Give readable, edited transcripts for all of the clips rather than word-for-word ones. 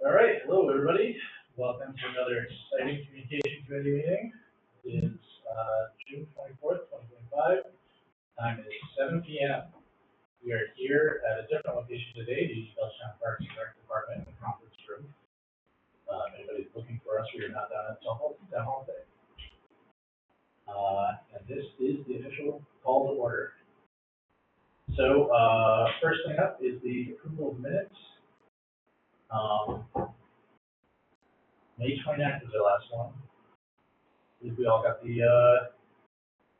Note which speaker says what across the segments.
Speaker 1: All right, hello everybody. Welcome to another exciting communication committee meeting. It is June 24th, 2025. Time is 7 p.m. We are here at a different location today, the Belchertown Parks and Rec Department conference room. If anybody's looking for us, we are not down at town hall today. And this is the official call to order. So first thing up is the approval of minutes. May 29th was our last one. I believe we all got the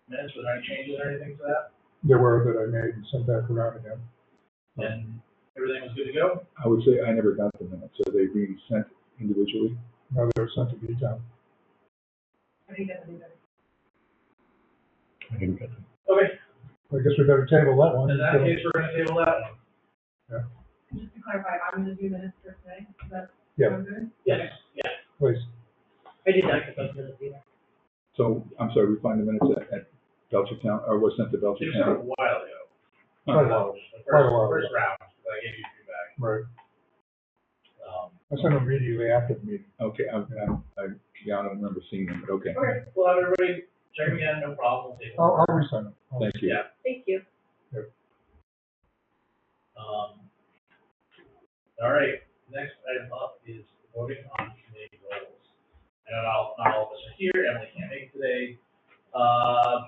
Speaker 1: minutes. Were there any changes or anything to that?
Speaker 2: There were that I made and sent back around again.
Speaker 1: And everything was good to go?
Speaker 3: I would say I never got the minutes. Are they being sent individually?
Speaker 2: No, they were sent to Belchertown.
Speaker 4: I didn't get them either.
Speaker 3: I didn't get them.
Speaker 1: Okay.
Speaker 2: I guess we better table that one.
Speaker 1: In that case, we're going to table that one.
Speaker 2: Yeah.
Speaker 4: Just to clarify, I'm going to do minutes for today. Is that
Speaker 2: Yeah.
Speaker 4: what I'm doing?
Speaker 1: Yes. Yeah.
Speaker 2: Please.
Speaker 4: I did not get those minutes either.
Speaker 3: So, I'm sorry, we find the minutes at Belchertown, or was sent to
Speaker 1: It was sent a
Speaker 3: Belchertown?
Speaker 1: while ago.
Speaker 2: Quite a while.
Speaker 1: The
Speaker 2: Quite a while
Speaker 1: first
Speaker 2: ago.
Speaker 1: round that I gave you feedback.
Speaker 2: Right. I sent them immediately after the meeting.
Speaker 3: Okay, I don't remember seeing them, but okay.
Speaker 1: Okay. We'll have everybody check them again. No problem. We'll take them.
Speaker 2: I'll resend them.
Speaker 3: Thank you.
Speaker 1: Yeah.
Speaker 4: Thank you.
Speaker 1: All right, next item up is voting on committee roles. I know not all of us are here, Emily can't make it today,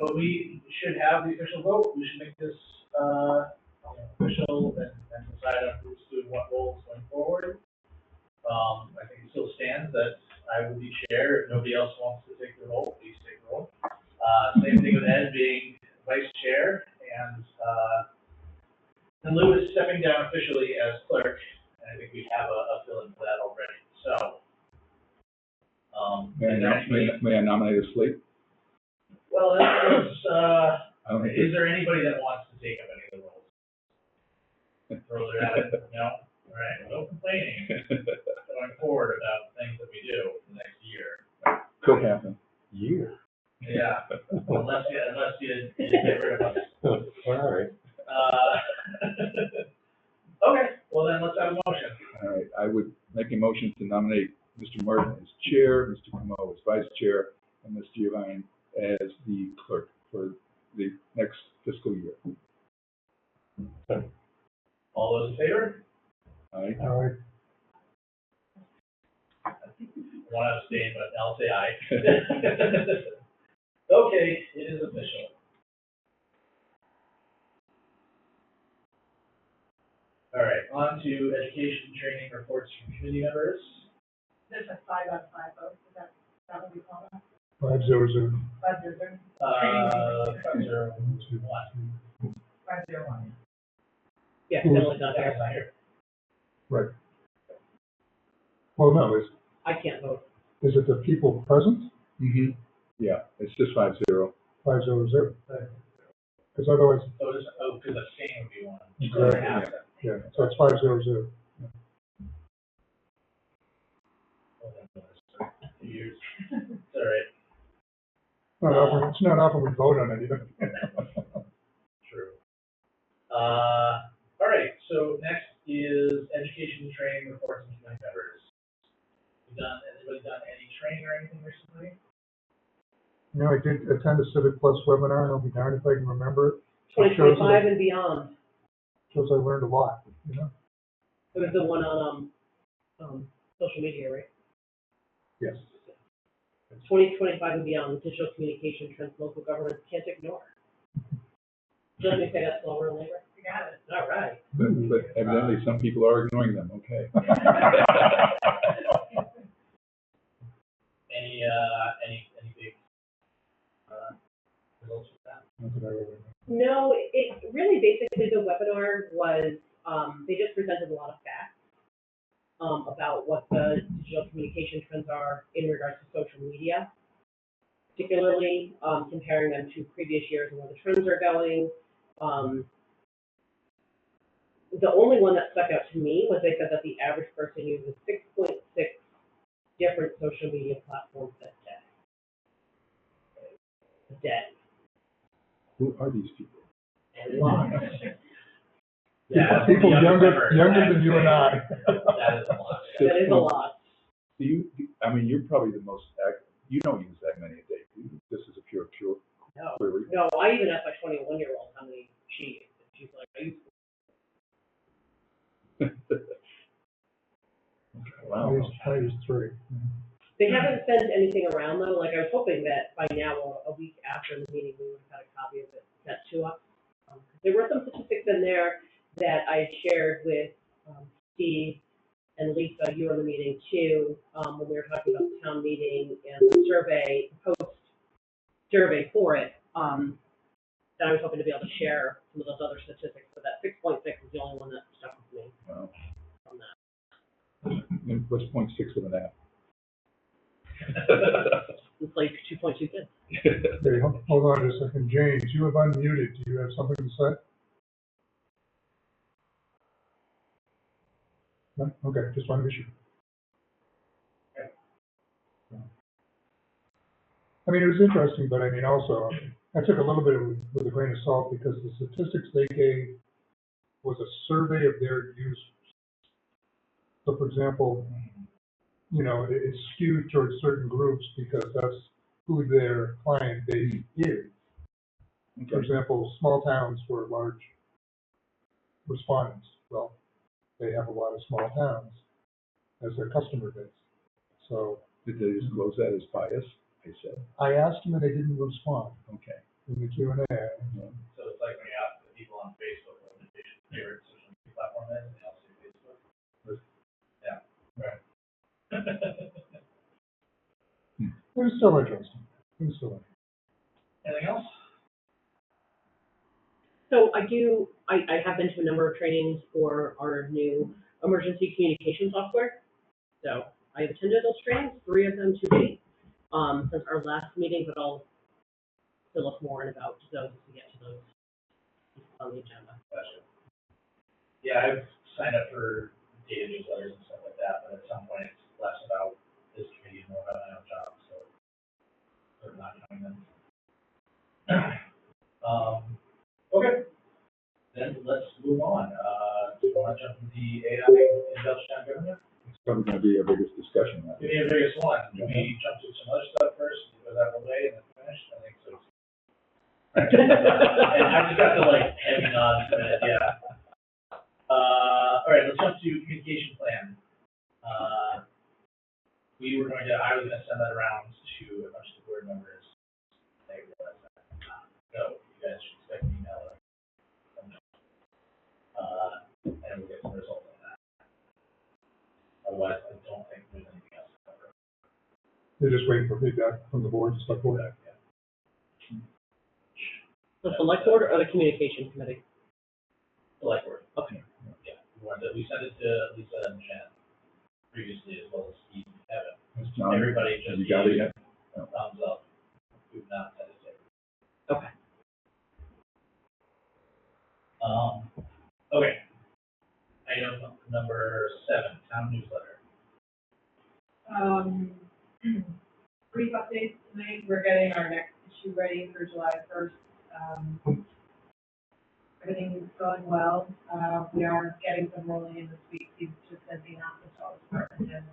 Speaker 1: but we should have the official vote. We should make this official and decide on who's doing what roles going forward. I think it still stands that I will be chair. If nobody else wants to take the role, please take the role. Same thing with Ed being vice chair, and Lou is stepping down officially as clerk, and I think we have a fill-in for that already. So,
Speaker 3: May I nominate a slate?
Speaker 1: well,
Speaker 3: Is
Speaker 1: there anybody that wants to take up any of the roles? Throw their at it? No? All right, no complaining going forward about things that we do the next year.
Speaker 3: Could happen.
Speaker 2: Year.
Speaker 1: Yeah, unless you get rid of us.
Speaker 2: All right.
Speaker 1: Okay, well then let's have a motion.
Speaker 3: All right, I would make a motion to nominate Mr. Martin as chair, Mr. Camo as vice chair, and Ms. Giovanni as the clerk for the next fiscal year.
Speaker 1: All those in favor?
Speaker 3: Aye.
Speaker 2: All right.
Speaker 1: One abstain, but I'll say aye. Okay, it is official. All right, on to education training reports from committee members.
Speaker 4: There's a 5 out of 5 vote. Is that what we call that?
Speaker 2: 5-0-0.
Speaker 4: 5-0-0.
Speaker 1: 501.
Speaker 4: 5-0-1.
Speaker 1: Yeah,
Speaker 2: Emily's
Speaker 1: not here.
Speaker 2: Right. Well, no,
Speaker 4: I can't vote.
Speaker 2: is it the people present?
Speaker 3: Mm-hmm. Yeah, it's just 5-0.
Speaker 2: 5-0-0. Because otherwise,
Speaker 1: So it is, because abstain would be one.
Speaker 2: Exactly. yeah, so it's 5-0-0.
Speaker 1: Years. It's all right.
Speaker 2: It's not often we vote on it either.
Speaker 1: True. All right, so next is education and training reports from committee members. Anybody done any training or anything recently?
Speaker 2: You know, I did attend a Civic Plus webinar, and I'll be darned if I can remember it.
Speaker 4: 2025 and beyond.
Speaker 2: Shows I learned a lot, you know?
Speaker 4: It was the one on social media, right?
Speaker 2: Yes.
Speaker 4: 2025 and beyond, digital communication trends local governments can't ignore. Let me say that slower and later. You got it. All right.
Speaker 3: But evidently, some people are ignoring them, okay.
Speaker 1: Any big results with that?
Speaker 2: Not that I really know.
Speaker 5: No, it really basically the webinar was, they just presented a lot of facts about what the digital communication trends are in regards to social media, particularly comparing them to previous years and where the trends are going. The only one that stuck out to me was they said that the average person uses 6.6 different social media platforms a day.
Speaker 3: Who are these people?
Speaker 5: A lot.
Speaker 1: Yeah,
Speaker 2: People younger
Speaker 1: correct.
Speaker 2: than you and I.
Speaker 1: That is a lot.
Speaker 4: That is a lot.
Speaker 3: Do you, I mean, you're probably the most you don't use that many a day, do you? This is a pure
Speaker 4: No,
Speaker 3: query.
Speaker 4: no, I even asked my 21-year-old how many she used, and she's like, I use.
Speaker 3: Wow.
Speaker 2: I use 3.
Speaker 4: They haven't sent anything around though, like I was hoping that by now, a week after the meeting, we would have had a copy of it sent to us. There were some statistics in there that I shared with, Steve and Lisa, you were in the meeting too, when we were talking about the town meeting and the survey, post-survey for it, that I was hoping to be able to share some of those other statistics, but that 6.6 is the only one that stuck with me
Speaker 3: Wow.
Speaker 4: on that.
Speaker 3: And what's 0.6 of an app?
Speaker 4: It's like 2.2 kids.
Speaker 2: Okay, hold on just a second. James, you have unmuted. Do you have something to say? No? Okay, just wanted to be sure. I mean, it was interesting, but I mean, also, I took a little bit with a grain of salt because the statistics they gave was a survey of their users. So, for example, you know, it's skewed towards certain groups because that's who their client base is. For example, small towns were large respondents. Well, they have a lot of small towns as their customer base. So
Speaker 3: Did they disclose that as bias? I said.
Speaker 2: I asked them and they didn't respond
Speaker 3: Okay.
Speaker 2: in the Q&A.
Speaker 1: So it's like when you ask the people on Facebook what their favorite social media platform is, and they all say Facebook. Yeah, right.
Speaker 2: It was still interesting.
Speaker 1: Anything else?
Speaker 4: So I have been to a number of trainings for our new emergency communication software. So I have attended those trainings, 3 of them to date, since our last meeting, but I'll fill us more in about those as we get to those on the agenda.
Speaker 1: Gotcha. Yeah, I've signed up for data newsletters and stuff like that, but at some point it's less about this committee and more about my own job, so sort of not counting them. Okay, then let's move on. Do you want to jump into the AI in Belchertown Government?
Speaker 3: It's probably going to be our biggest discussion.
Speaker 1: Give me the biggest one. Can we jump to some other stuff first, get out of the way, and then finish? I think so. I just got to like heavy nods for a minute, yeah. All right, let's jump to communication plan. I was gonna send that around to a bunch of the board members. They realized that. So you guys should expect an email. And we'll get some results on that. Otherwise, I don't think there's anything else to cover.
Speaker 2: They're just waiting for feedback from the board, select board.
Speaker 1: Yeah.
Speaker 4: The select board or the communication committee?
Speaker 1: Select board.
Speaker 4: Okay.
Speaker 1: Yeah, we sent it to Lisa and Jen previously, as well as Steve and Kevin. Everybody just
Speaker 3: you got it yet?
Speaker 1: thumbs up. We've not sent it yet.
Speaker 4: Okay.
Speaker 1: Okay. Item number 7, town newsletter.
Speaker 5: Brief updates tonight. We're getting our next issue ready for July 1st. Everything's going well. We are getting some rolling in this week. He's just sending out the sales department. And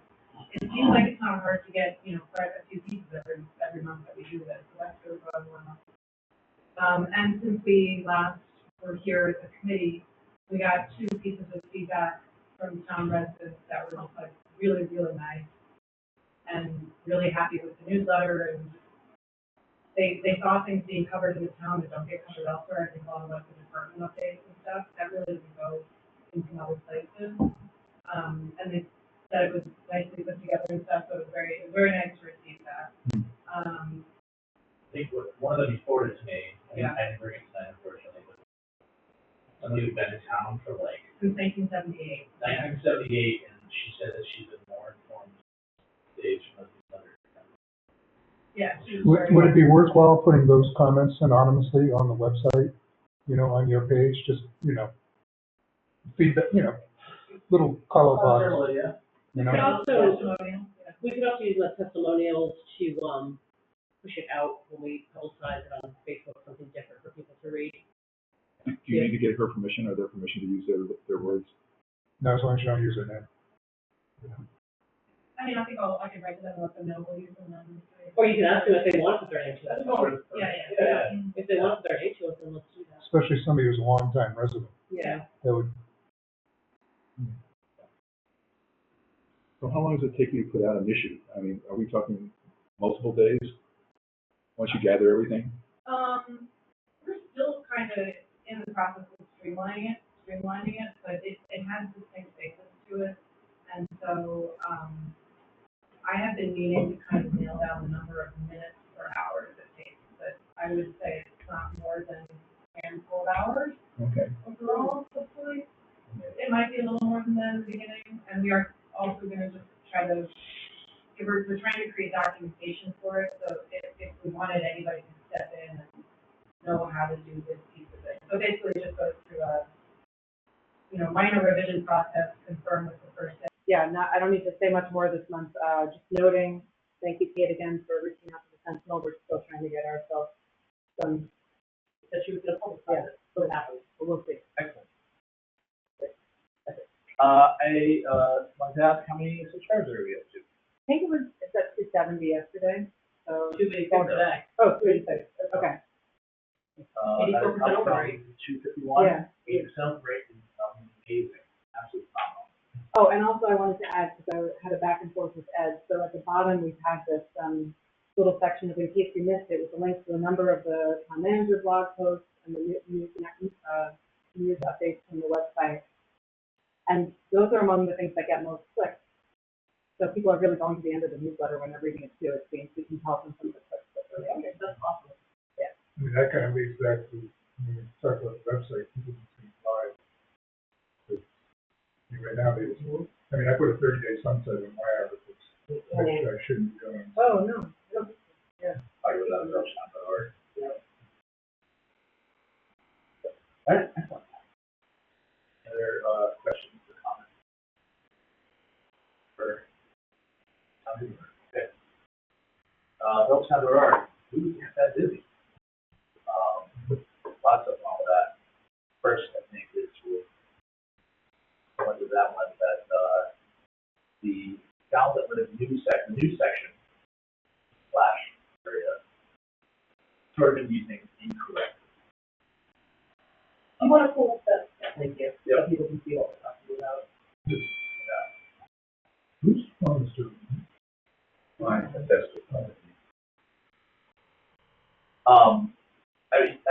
Speaker 5: it seems like it's not hard to get, quite a few pieces every month that we do this. So that's really going well. And since we last were here as a committee, we got 2 pieces of feedback from town residents that were like really, really nice and really happy with the newsletter. And they saw things being covered in the town that don't get covered elsewhere. I think a lot of like the department updates and stuff that really doesn't go in some other places. And they said it was nicely put together and stuff. So it was very nice to receive that.
Speaker 1: I think one of them you forwarded to me.
Speaker 5: Yeah.
Speaker 1: I didn't bring it tonight, unfortunately, but somebody who's been in town for like
Speaker 5: Since 1978.
Speaker 1: 1978, and she said that she's been more informed stage from the newsletter.
Speaker 5: Yeah.
Speaker 2: Would it be worthwhile putting those comments anonymously on the website, on your page, just, feedback, little call out box,
Speaker 1: Yeah.
Speaker 4: We could also use the testimonials to push it out when we publicize it on Facebook, something different for people to read.
Speaker 3: Do you need to get her permission or their permission to use their words?
Speaker 2: No, as long as you don't use their name.
Speaker 6: I mean, I think I can write to them and let them know we'll use them then.
Speaker 4: Or you can ask them if they want to put their name to it.
Speaker 6: Yeah.
Speaker 4: If they want to put their name to it, then let's do that.
Speaker 2: Especially somebody who's a longtime resident,
Speaker 4: Yeah.
Speaker 2: that would,
Speaker 3: So how long does it take you to put out an issue? I mean, are we talking multiple days? Once you gather everything?
Speaker 6: We're still kind of in the process of streamlining it, but it has distinct basis to it. And so, I have been meaning to kind of nail down the number of minutes or hours it takes, but I would say it's not more than a handful of hours
Speaker 3: Okay.
Speaker 6: overall, hopefully. It might be a little more than that in the beginning, and we are also gonna just try to, we're trying to create documentation for it, so if we wanted anybody to step in and know how to do this piece of it. So basically it just goes through a, minor revision process, confirm with the first.
Speaker 5: Yeah, I don't need to say much more this month, just noting, thank you, Kate, again, for reaching out to the Sentinel, we're still trying to get ourselves some,
Speaker 4: That she was gonna publicize it, so it happens.
Speaker 5: but we'll see.
Speaker 1: Excellent. I wanted to ask how many subscribers are we up to?
Speaker 5: I think it's at 270 yesterday, so.
Speaker 4: 286 today.
Speaker 5: Oh, 286, okay.
Speaker 4: 84% open rate.
Speaker 1: 251.
Speaker 5: Yeah.
Speaker 1: 8% rate is amazing, absolutely phenomenal.
Speaker 5: Oh, and also I wanted to add, because I had a back and forth with Ed, so at the bottom, we've had this, little section of, in case you missed it, with a link to a number of the town manager blog posts and the news updates from the website. And those are among the things that get most clicks. So people are really going to the end of the newsletter when they're reading it too. It seems we can tell from some of the clicks. That's really okay. That's awesome. Yeah.
Speaker 2: I mean, that kind of leads back to, when we talk about the website, people can see live. Right now, I mean, I put a 30-day sunset in my articles, which I shouldn't be doing.
Speaker 5: Oh, no. Yeah.
Speaker 1: I go down to Belchertown.org. All right, excellent. Other questions or comments? Okay. Belchertown.org, who's that busy? Lots of all that. First, I think is we'll go into that one, that the ballot with the news section slash area sort of been using incorrect.
Speaker 4: You want to pull up that, thank you, so
Speaker 1: Yep.
Speaker 4: people can see what we're talking about.
Speaker 2: Who's on this doing?
Speaker 1: Fine, that's good.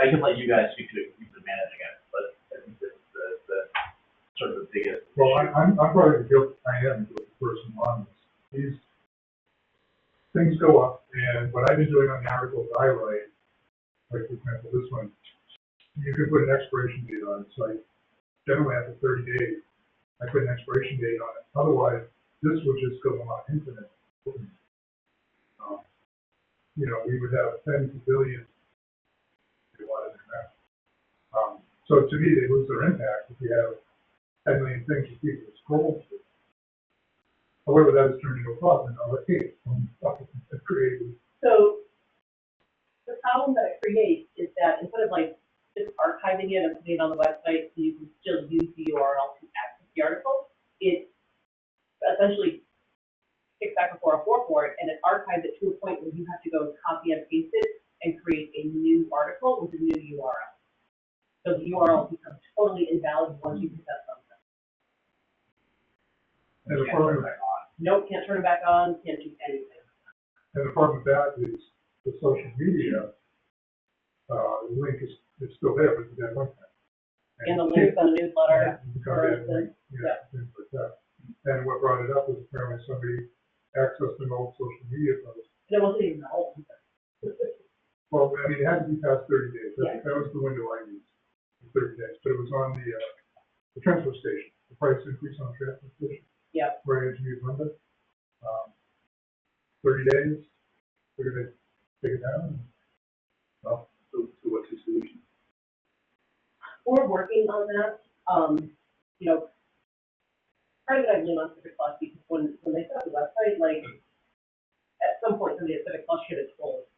Speaker 1: I can let you guys speak to it, you've been managing it, but I think that's the sort of the biggest.
Speaker 2: Well, I'm probably the guilty, I am the guilty person on this. These things go up, and what I've been doing on the articles I write, like for example, this one, you can put an expiration date on it, so I generally after 30 days, I put an expiration date on it. Otherwise, this would just go on infinite. We would have 10 billion. So to me, they lose their impact if you have 10 million things for people to scroll through. However, that has turned into a problem, and I'll let Kate create.
Speaker 4: So, the problem that it creates is that instead of like just archiving it and putting it on the website so you can still use the URL to access the article, it essentially kicks back and forth for it, and it archives it to a point where you have to go copy and paste it and create a new article with a new URL. So the URL becomes totally invalid once you hit that sunset.
Speaker 2: And the problem,
Speaker 4: Nope, can't turn it back on, can't do anything.
Speaker 2: and the problem with that is the social media, the link is still there, but it's a dead link.
Speaker 4: And the links on the newsletter,
Speaker 2: It's become
Speaker 4: for
Speaker 2: a dead link,
Speaker 4: instance,
Speaker 2: things like that. And what brought it up was apparently somebody accessed an old social media post.
Speaker 4: and it wasn't even old.
Speaker 2: Well, I mean, it had to be past 30 days.
Speaker 4: Yeah.
Speaker 2: That was the window I used, 30 days. But it was on the transfer station, the price increase on the transfer station.
Speaker 4: Yeah.
Speaker 2: Right into New London. 30 days, we're going to take it down.
Speaker 3: Well, so what's the solution?
Speaker 4: We're working on that. Part of it I blame on Civic Plus because when they set up the website, like, at some point somebody at Civic Plus should have told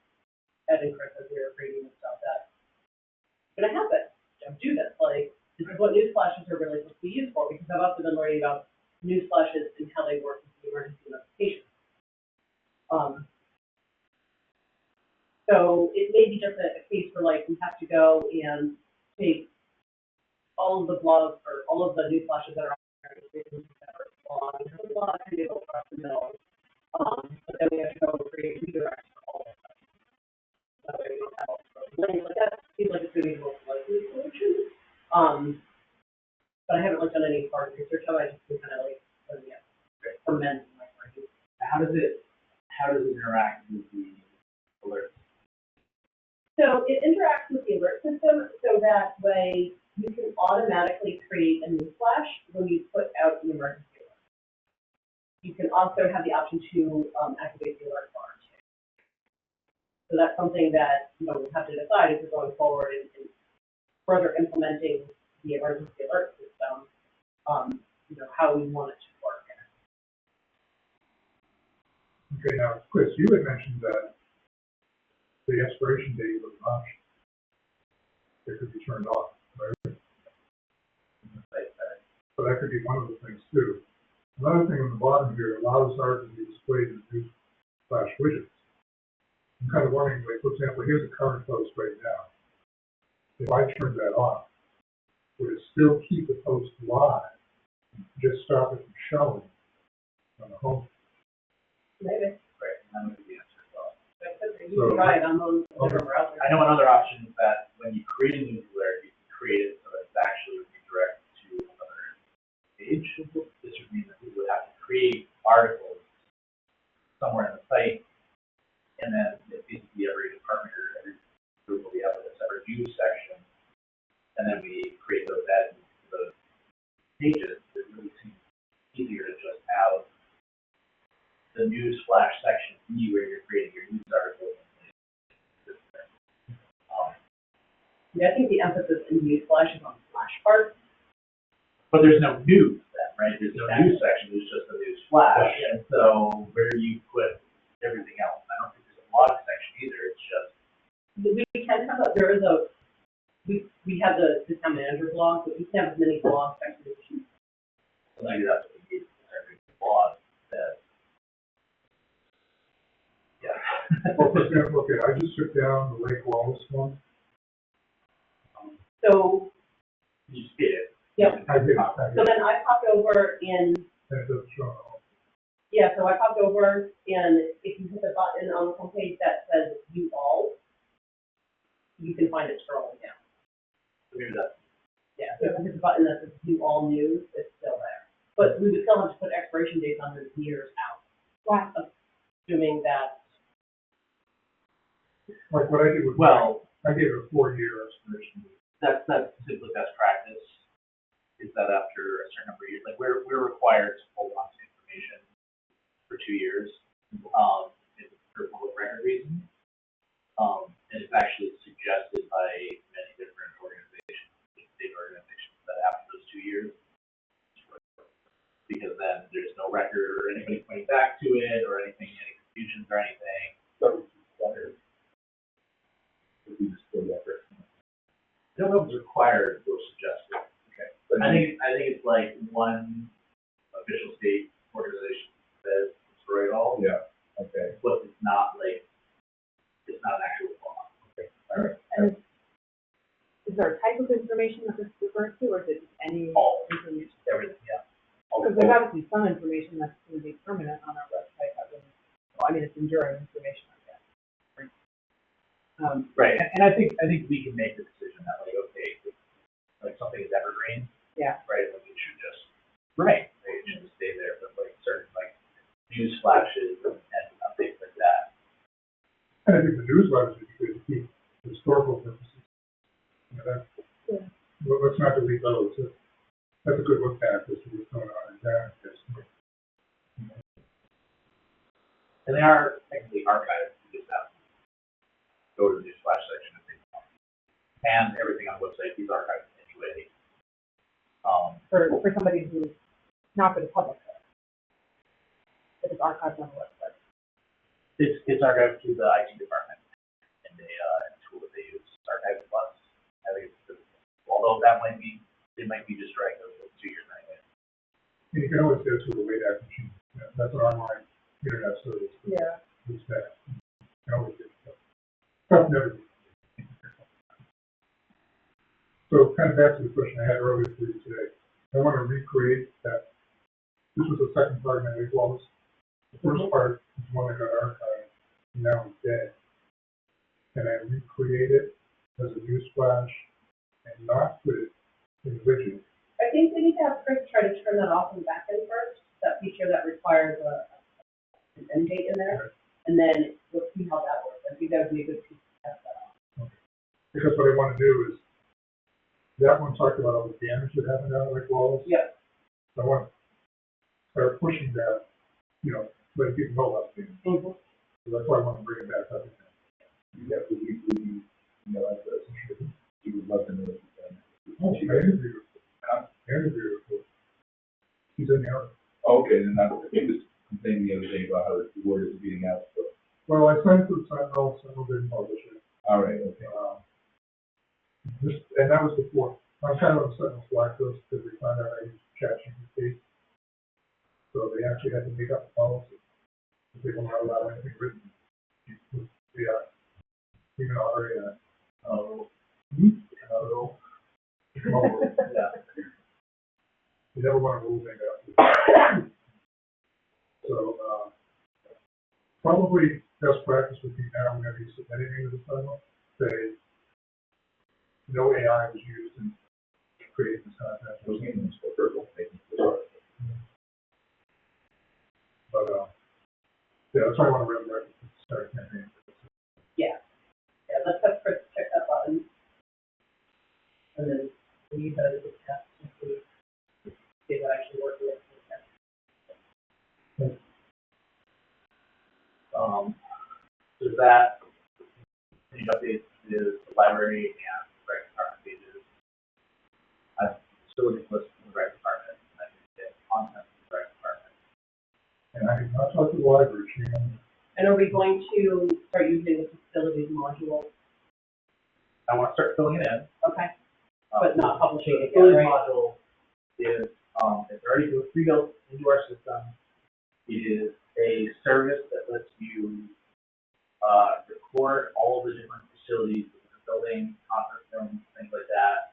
Speaker 4: Ed and Chris as we were reading and stuff that it's gonna happen. Don't do this. Like, this is what news flashes are really supposed to be used for, because I've also been learning about news flashes and how they work So it may be just a case where like we have to go and take all of the blogs or all of the news flashes that are on there, blog, video, across the middle. But then we have to go and create redirects for all of them. That way we don't have all the like that seems like it's going to be the most likely solution. But I haven't looked at any hard research, so I just been kind of like, ferment my brain.
Speaker 1: How does it interact with the alerts?
Speaker 4: So it interacts with the alert system, so that way you can automatically create a news flash when you put out an emergency alert. You can also have the option to activate the alert bar too. So that's something that we'll have to decide as we're going forward and further implementing the emergency alert system. How we want it to work.
Speaker 2: Okay, now, Chris, you had mentioned that the expiration date was an option. It could be turned off, right? So that could be one of the things too. Another thing on the bottom here allows ours to be displayed in news flash widgets. I'm kind of wondering, like, for example, here's a current post right now. If I turn that off, would it still keep the post live? Just stop it from showing on the home?
Speaker 4: Maybe.
Speaker 1: Right, that would be the answer as well.
Speaker 4: You can try it on those different browsers.
Speaker 1: I know another option is that when you create a news alert, you can create it so that it's actually redirected to another page. This would mean that we would have to create articles somewhere in the site, and then basically every department or every group will have a separate news section, and then we create those ads to those pages. It really seems easier to just have the news flash section be where you're creating your news articles.
Speaker 4: I think the emphasis in news flash is on the flash part.
Speaker 1: But there's no news then, right? There's no news section, there's just a news flash. And so where do you put everything else? I don't think there's a blog section either, it's just.
Speaker 4: We can have we have the town manager blog, but we can have as many blog sections.
Speaker 1: So maybe that's what we need, every blog that. Yeah.
Speaker 2: Well, for example, okay, I just took down the Lake Wallace one.
Speaker 4: So,
Speaker 1: You just did it.
Speaker 4: yep.
Speaker 2: I did.
Speaker 4: So then I popped over and,
Speaker 2: That doesn't show at all.
Speaker 4: yeah, so I popped over and if you hit the button on the homepage that says view all, you can find it scrolling down.
Speaker 1: So maybe that's.
Speaker 4: Yeah, so if you hit the button that says view all news, it's still there. But we would still have to put expiration dates on the years out. Wow. Assuming that.
Speaker 2: Like what I did with, I gave it a 4-year expiration.
Speaker 1: That's simply best practice, is that after a certain number of years, like we're required to hold on to information for 2 years, for public record reasons. And it's actually suggested by many different organizations, state organizations, that after those 2 years, because then there's no record or anybody pointing back to it or anything, any confusions or anything. So it's better. We just go record. I don't know if it's required or suggested. Okay. But I think it's like one official state organization says destroy it all.
Speaker 3: Yeah, okay.
Speaker 1: But it's not like, it's not an actual law.
Speaker 3: Okay, all right.
Speaker 5: And is there a type of information that this refers to, or is it just any
Speaker 1: All.
Speaker 5: information?
Speaker 1: Everything, yeah.
Speaker 5: Because there's obviously some information that's going to be permanent on our website that will, well, I mean, it's enduring information, I guess.
Speaker 1: Right, and I think we can make the decision that like, okay, like something is evergreen.
Speaker 5: Yeah.
Speaker 1: Right, like it should just, right, it should just stay there, but like certain like news flashes and things like that.
Speaker 2: And I think the newsletters would be good to keep for historical purposes. Let's not delete those. That's a good look back as to what's going on in town.
Speaker 1: And they are technically archived, you just have to go to the news flash section and things. And everything on the website is archived anyway.
Speaker 5: For somebody who's not for the public, if it's archived on the website.
Speaker 1: It's archived through the IT department and a tool that they use, Archive Plus. I think although that might be, it might be just right those 2 years anyway.
Speaker 2: And you can always go to the Wayback Machine. That's an online internet service.
Speaker 5: Yeah.
Speaker 2: It's that. You can always get stuff. Stuff never. So kind of back to the question I had earlier for you today. I want to recreate that. This was the second part of my laws. The first part is one that got archived, and now it's dead. Can I recreate it as a newsflash and not put it individually?
Speaker 5: I think we need to have Chris try to turn that off in the back end first, that feature that requires an end date in there, and then we'll see how that works. I think that would be a good piece to test that on.
Speaker 2: Okay. Because what I want to do is, that one talked about all the damage that happened out of Lake Wallace.
Speaker 5: Yep.
Speaker 2: So I want to start pushing that, letting people know about things.
Speaker 5: Mm-hmm.
Speaker 2: So that's why I want to bring it back up again.
Speaker 3: You have the weekly email address. You would love to know if you've done it.
Speaker 2: Oh, I interviewed her. She's in the article.
Speaker 3: Oh, okay, then he was complaining the other day about how the word is getting out. So.
Speaker 2: Well, I sent it to Sentinel didn't publish it.
Speaker 3: All right, okay.
Speaker 2: And that was before. I'm kind of on Sentinel's blacklist because they found out I used ChatGPT. So they actually had to make up a policy. They will not allow anything written. Even already, come over with.
Speaker 1: Yeah.
Speaker 2: You never want to rule things out. So, probably best practice would be now whenever you submit anything to the final, say, no AI was used in creating this content.
Speaker 3: Those meetings were purple, making this.
Speaker 2: But, yeah, that's why I want to run the start campaign.
Speaker 5: Yeah, let's have Chris check that button. And then we use that as a test to see if it actually works with it.
Speaker 1: Does that, any updates to the library and rec department pages? I've still looking list from the rec department, I think the content from the rec department.
Speaker 2: And I have not talked to the library,
Speaker 5: And are we going to start using the facilities module?
Speaker 1: I want to start filling it in.
Speaker 5: Okay, but not publishing it yet,
Speaker 1: Facilities
Speaker 5: right?
Speaker 1: module is, it's already pre-built into our system. It is a service that lets you, record all of the different facilities, the building, conference rooms, things like that,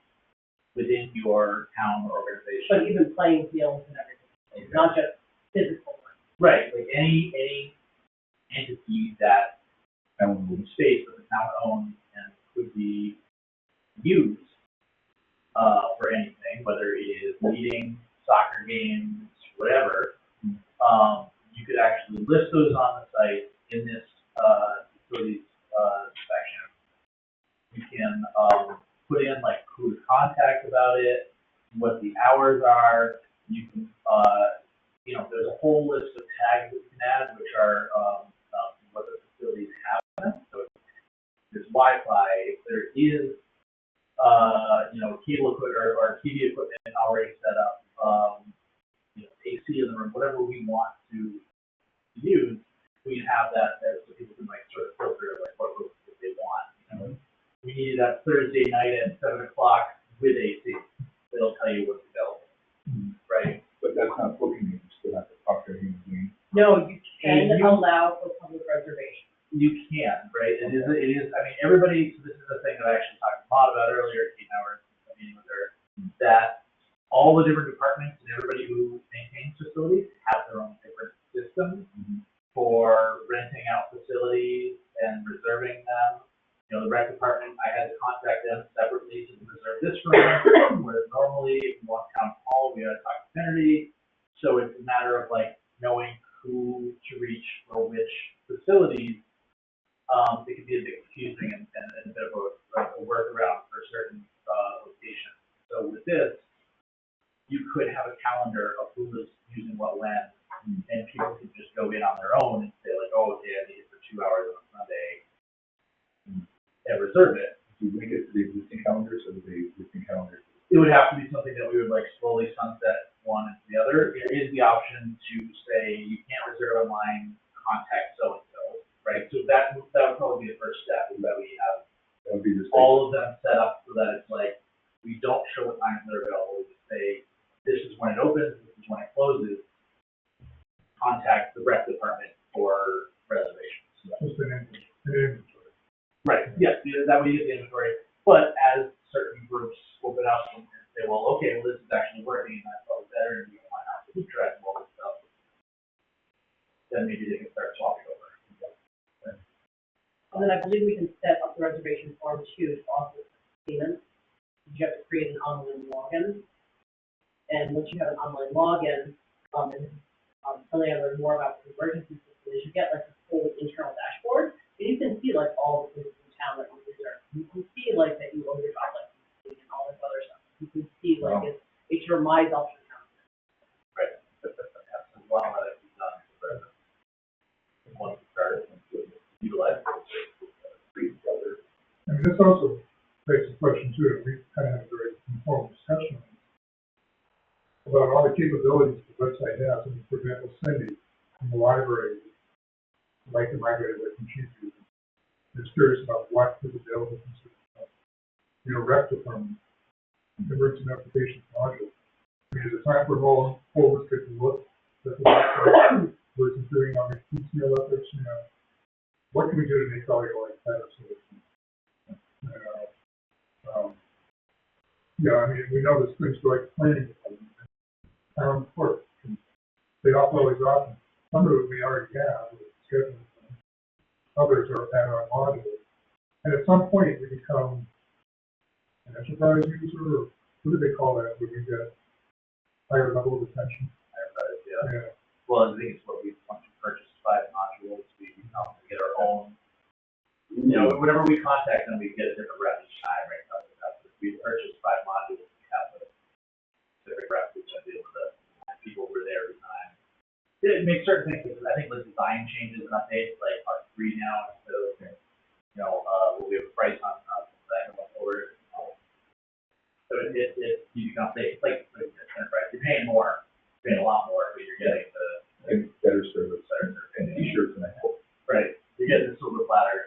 Speaker 1: within your town or organization.
Speaker 5: But even playing fields and everything, not just physical work.
Speaker 1: Right, like any entity that space that the town owns and could be used for anything, whether it is meetings, soccer games, whatever. You could actually list those on the site in this facilities section. You can put in like who to contact about it, what the hours are. You can there's a whole list of tags that you can add, which are what the facilities have in them. So there's Wi-Fi, there is cable equipment or TV equipment already set up, AC in the room, whatever we want to use, we can have that there so people can like sort of filter like what rooms they want. We need that Thursday night at 7 o'clock with AC. It'll tell you what's available, right?
Speaker 3: But that's not booking, you still have to talk to a human being.
Speaker 5: No, you can allow for public reservation.
Speaker 1: You can, right? It is, I mean, everybody, so this is the thing that I actually talked a lot about earlier, Kate and I were meeting with her, that all the different departments and everybody who maintains facilities have their own different systems for renting out facilities and reserving them. The rec department, I had to contact them separately to reserve this room, whereas normally if you want town hall, we had to talk to Kennedy. So it's a matter of like knowing who to reach for which facilities. It can be a bit confusing and a bit of a workaround for certain locations. So with this, you could have a calendar of who is using what when, and people could just go in on their own and say like, oh, okay, I need it for 2 hours on Sunday, and reserve it.
Speaker 3: Do you link it to the existing calendars or the existing calendars?
Speaker 1: It would have to be something that we would like slowly sunset one into the other. There is the option to say you can't reserve online, contact so-and-so, right? So that would probably be the first step, is that we have all of them set up so that it's like, we don't show what times they're available. We just say, this is when it opens, this is when it closes. Contact the rec department for reservations.
Speaker 2: Just an inventory.
Speaker 1: Right. that way you get the inventory. But as certain groups open up and say, well, okay, well, this is actually working, and that's all better, and you want to keep track of all this stuff, then maybe they can start swapping over.
Speaker 4: And then I believe we can set up the reservation form too to also payments. You have to create an online login. And once you have an online login, and something I learned more about the emergency system is you get like a whole internal dashboard, and you can see like all the places in town that you reserve. You can see like that you own your dog license and all this other stuff. You can see like it's your my Belchertown town.
Speaker 1: Right. That's a lot that I've done for once it started and utilize it.
Speaker 2: I mean, this also begs the question too, and we kind of have a very informed discussion about all the capabilities the website has. I mean, for example, Cindy from the library, like the migrate away from sheet music, is curious about what is available from rec department, emergency notifications module. I mean, is it time for more holistic look at the website versus doing all these piecemeal efforts, what can we do to make all your life better so that I mean, we know there's things like planning department, town clerk, and they don't always often. Some of it we already have with scheduling. Others are add-on modules. And at some point, we become an enterprise user, or what do they call that, when you get higher level of attention?
Speaker 1: Enterprise, yeah. Well, I think it's what we want to purchase 5 modules. We get our own. Whenever we contact them, we get a different rep each time, right? We purchased 5 modules. We have a specific rep which I deal with the people who are there every time. It makes certain things. I think the design changes and updates like are free now instead of we have a price on that going forward. So it you can update like enterprise. You're paying more, a lot more, but you're getting the
Speaker 3: better service, and t-shirts and a hat.
Speaker 1: Right. You're getting the silver platter,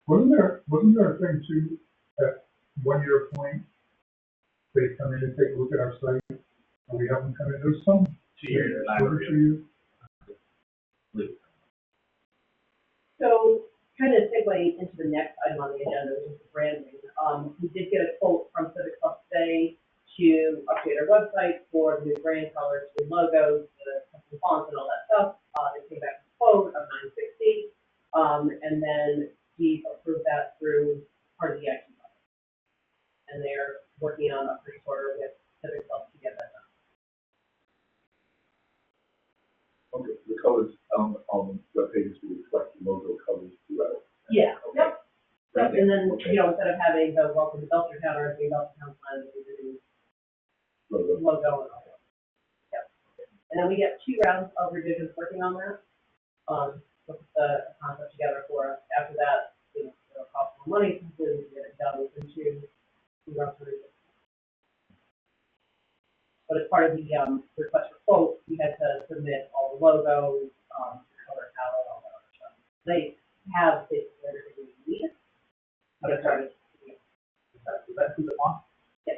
Speaker 2: Wasn't there a thing too, at 1 year point, they come in and take a look at our site, and we have them come in, there's some.
Speaker 1: 2 years.
Speaker 4: So, kind of segueing into the next item on the agenda, which is the branding. We did get a quote from Civic Club today to update our website for the new brand colors, the logos, the custom fonts, and all that stuff. They came back with a quote of $960, and then we approved that through part of the IT budget. And they're working on a purchase order with Civic Club to get that done.
Speaker 3: Okay, the colors on web pages will reflect the logo colors throughout.
Speaker 4: Yeah. Yep. Yep. And then, instead of having the welcome to Belchertown or the Belchertown sign, we do logo and all that. Yep. And then we get 2 rounds of revisions working on that. Put the concept together for us. After that, it'll cost more money, hopefully we can get it done within 2 rounds of revisions. But as part of the request for quote, we had to submit all the logos, color palette, all that other stuff. They have basically everything we need. But it's hard to,
Speaker 1: Is that who the font?
Speaker 4: yeah.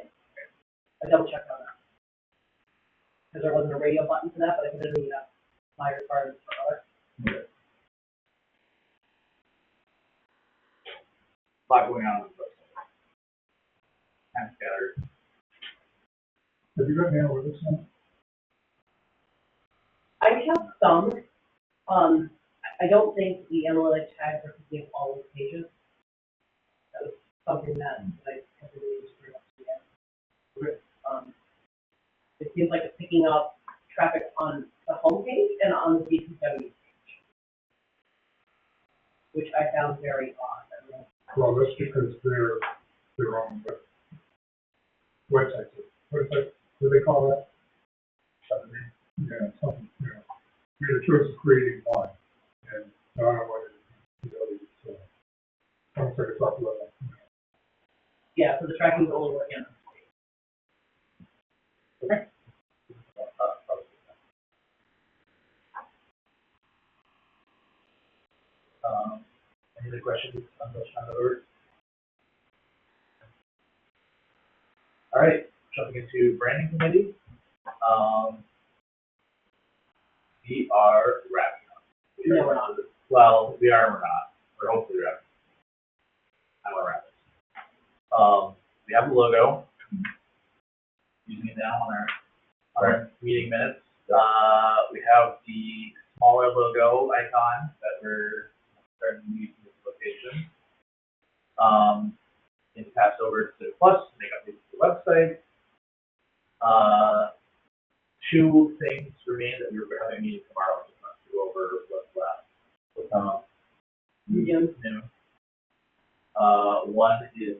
Speaker 4: I double checked on that. Because there wasn't a radio button for that, but I put it in my requirements for color.
Speaker 1: Okay. A lot going on with the website. Kind of scattered.
Speaker 2: Have you got an analytics now?
Speaker 4: I have some. I don't think the analytic tags are picking up all of the pages. That was something that I had to really just bring up to you. It seems like it's picking up traffic on the homepage and on the DPW page, which I found very odd.
Speaker 2: Well, that's because they're on the website. What do they call that? Yeah, something, We had a choice of creating one, and I don't know what it is, so I'm going to talk about that.
Speaker 4: Yeah, so the tracking is only working on the page. Okay.
Speaker 1: Any other questions on the order? All right, jumping into branding committee. We are wrapping up.
Speaker 4: No, we're not.
Speaker 1: Well, we are and we're not. We're hopefully wrapping up. I we have a logo. Using it now on our meeting minutes. We have the smaller logo icon that we're starting to use in this location. It's passed over to Plus to make updates to the website. Two things remain that we're having a meeting tomorrow to go over what's left. New. One is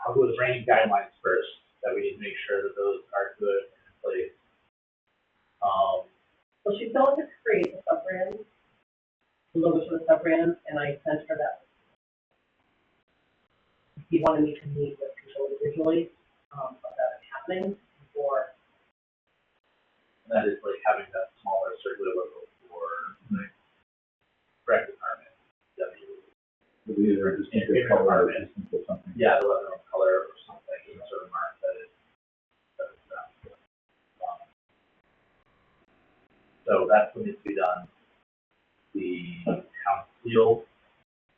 Speaker 1: I'll go with the branding guidelines first, that we need to make sure that those are good and in place.
Speaker 4: So she still has to create the sub-brand, the logos for the sub-brand, and I sent her that. He wanted me to meet with people individually, about that happening before.
Speaker 1: And that is like having that smaller circular logo for the rec department.
Speaker 3: Either just make it color or just simple something.
Speaker 1: Yeah, the leather color or something, just sort of mark that it's that. So that's what needs to be done. The town seal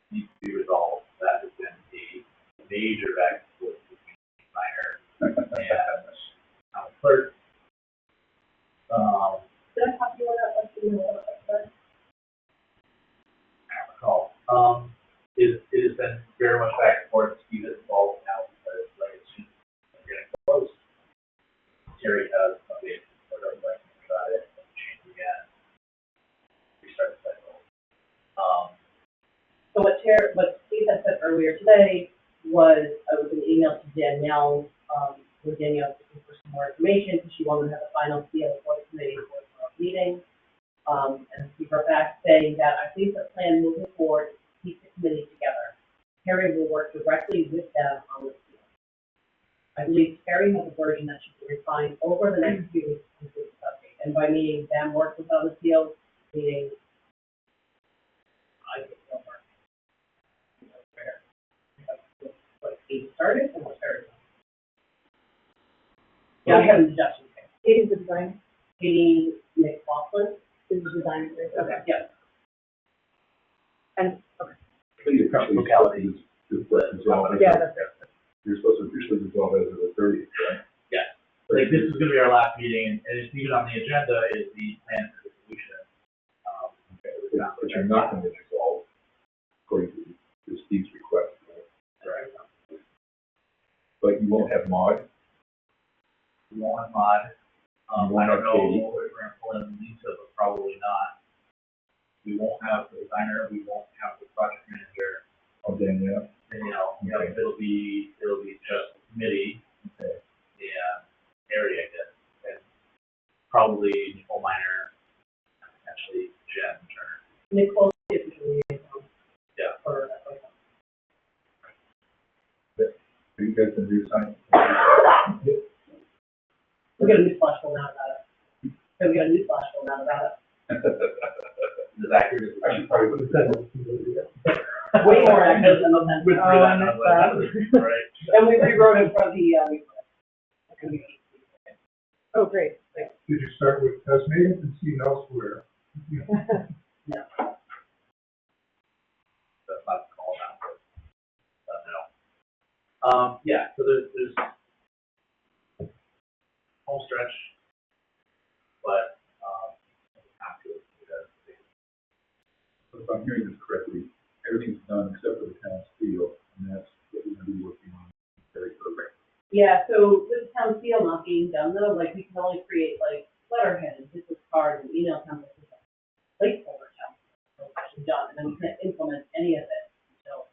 Speaker 1: needs to be resolved. That has been a major back and forth between the designer and town clerk.
Speaker 4: Did I talk to you about that? I don't
Speaker 1: Recall. It has been very much back and forth. Steve is involved now because like it's just getting close. Terry has updated what everybody thinks about it, and change again. Restart the cycle.
Speaker 4: So what Steve had said earlier today was an email to Danielle, where Danielle was looking for some more information because she wanted to have the final seal for the committee for the meeting. And Steve wrote back saying that I think the plan moving forward keep the committee together. Terry will work directly with them on the field. I believe Terry has a version that should be refined over the next few weeks to complete the update. And by meaning them work with on the field, meaning I think they'll work. What Steve started and what Terry done. Yeah, I have a deduction.
Speaker 5: Katie's the design,
Speaker 4: Katie McLaughlin.
Speaker 5: is the design.
Speaker 4: Okay, yeah.
Speaker 5: And, okay.
Speaker 3: I think it probably
Speaker 1: Locality.
Speaker 5: Yeah, that's it.
Speaker 3: You're supposed to officially resolve as of the 30th, right?
Speaker 1: Yeah. Like this is gonna be our last meeting, and it's even on the agenda is the plan for the solution.
Speaker 3: But you're not going to resolve according to Steve's request, right?
Speaker 1: Right.
Speaker 3: But you won't have mod.
Speaker 1: We won't have mod. I don't know
Speaker 3: Katie.
Speaker 1: if we're gonna pull in Lisa, but probably not. We won't have the designer, we won't have the project manager.
Speaker 3: Oh, Danielle.
Speaker 1: Okay. It'll be just committee.
Speaker 3: Okay.
Speaker 1: And area, I guess, and probably Nicole Minor, potentially Jen Turner.
Speaker 4: Nicole is officially liaison.
Speaker 1: Yeah.
Speaker 4: For
Speaker 3: Are you guys going to resign?
Speaker 4: we got a new flash going out about it. So we got a new flash going out about it.
Speaker 1: Is that accurate?
Speaker 3: I should probably put it
Speaker 4: Way more active than the
Speaker 1: With
Speaker 5: Oh, I
Speaker 1: that,
Speaker 5: missed
Speaker 1: right?
Speaker 4: And we rewrote it for the,
Speaker 5: Oh, great.
Speaker 2: Did you start with estimating and see elsewhere?
Speaker 1: That's not the call now, but no. Yeah, so there's home stretch, but, have to,
Speaker 3: If I'm hearing this correctly, everything's done except for the town seal, and that's what we're going to be working on very quickly.
Speaker 4: yeah, so with the town seal not being done though, like we can only create like letterhead and business card and email templates and stuff. Placeholder templates, so it's actually done, and then we can't implement any of it until.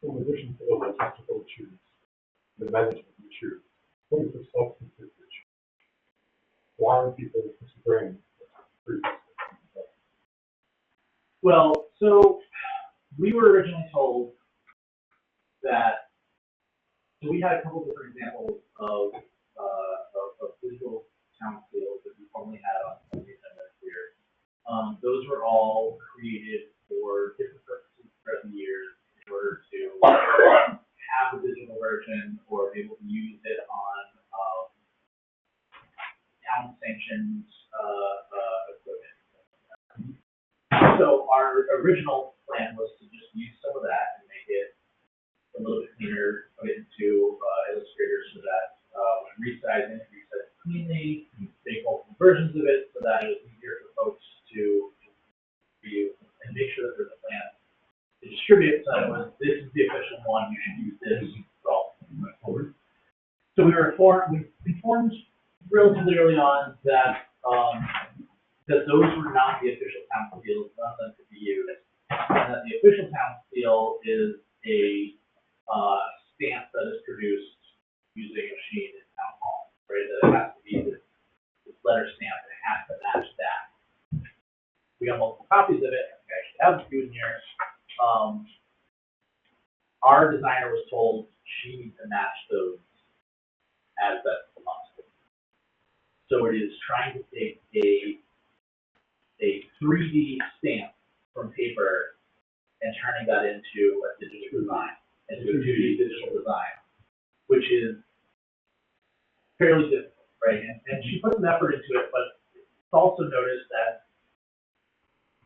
Speaker 7: In addition to the logistical issues, the management issues, what is the substantive issue? Why are people disagreeing?
Speaker 1: well, so we were originally told that, so we had a couple different examples of physical town seals that we only had on the agenda here. Those were all created for different purposes throughout the years in order to have a digital version or be able to use it on town sanctioned equipment. So our original plan was to just use some of that and make it a little bit cleaner, put it into Illustrator so that when resizing, it resizes cleanly, make multiple versions of it so that it was easier for folks to view and make sure that there's a plan to distribute. So that was, this is the official one, you should use this for all forward. So we informed relatively early on that that those were not the official town seals, none of them could be used, and that the official town seal is a stamp that is produced using a machine in town hall, right? That it has to be this letter stamp, and it has to match that. We got multiple copies of it. I think I actually have a few in here. Our designer was told she needs to match those as best as possible. So it is trying to take a 3D stamp from paper and turning that into a digital design, into a 2D digital design, which is fairly difficult, right? And she put some effort into it, but it's also noticed that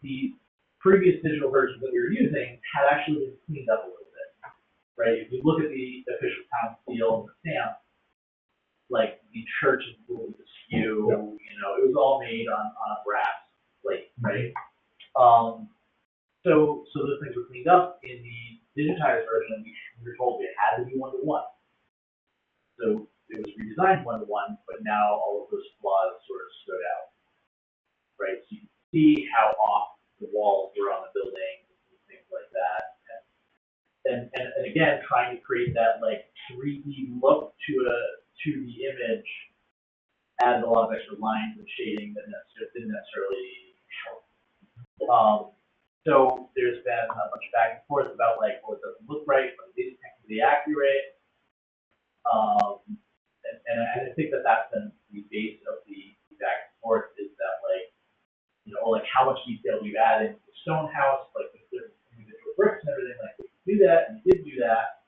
Speaker 1: the previous digital versions that we were using had actually been cleaned up a little bit, right? If you look at the official town seal and the stamp, like the church is a little bit askew, you know, it was all made on a brass plate, right? So those things were cleaned up. In the digitized version, we were told it had to be 1-to-1. So it was redesigned 1-to-1, but now all of those flaws sort of stood out, right? So you can see how off the walls were on the building and things like that. And again, trying to create that like 3D look to the image added a lot of extra lines and shading that didn't necessarily help. So there's been a bunch of back and forth about like, well, it doesn't look right, but it is technically accurate. And I think that that's been the base of the back and forth is that like, you know, like how much detail do you add into the stone house, like with the individual bricks and everything, like we can do that, and we did do that.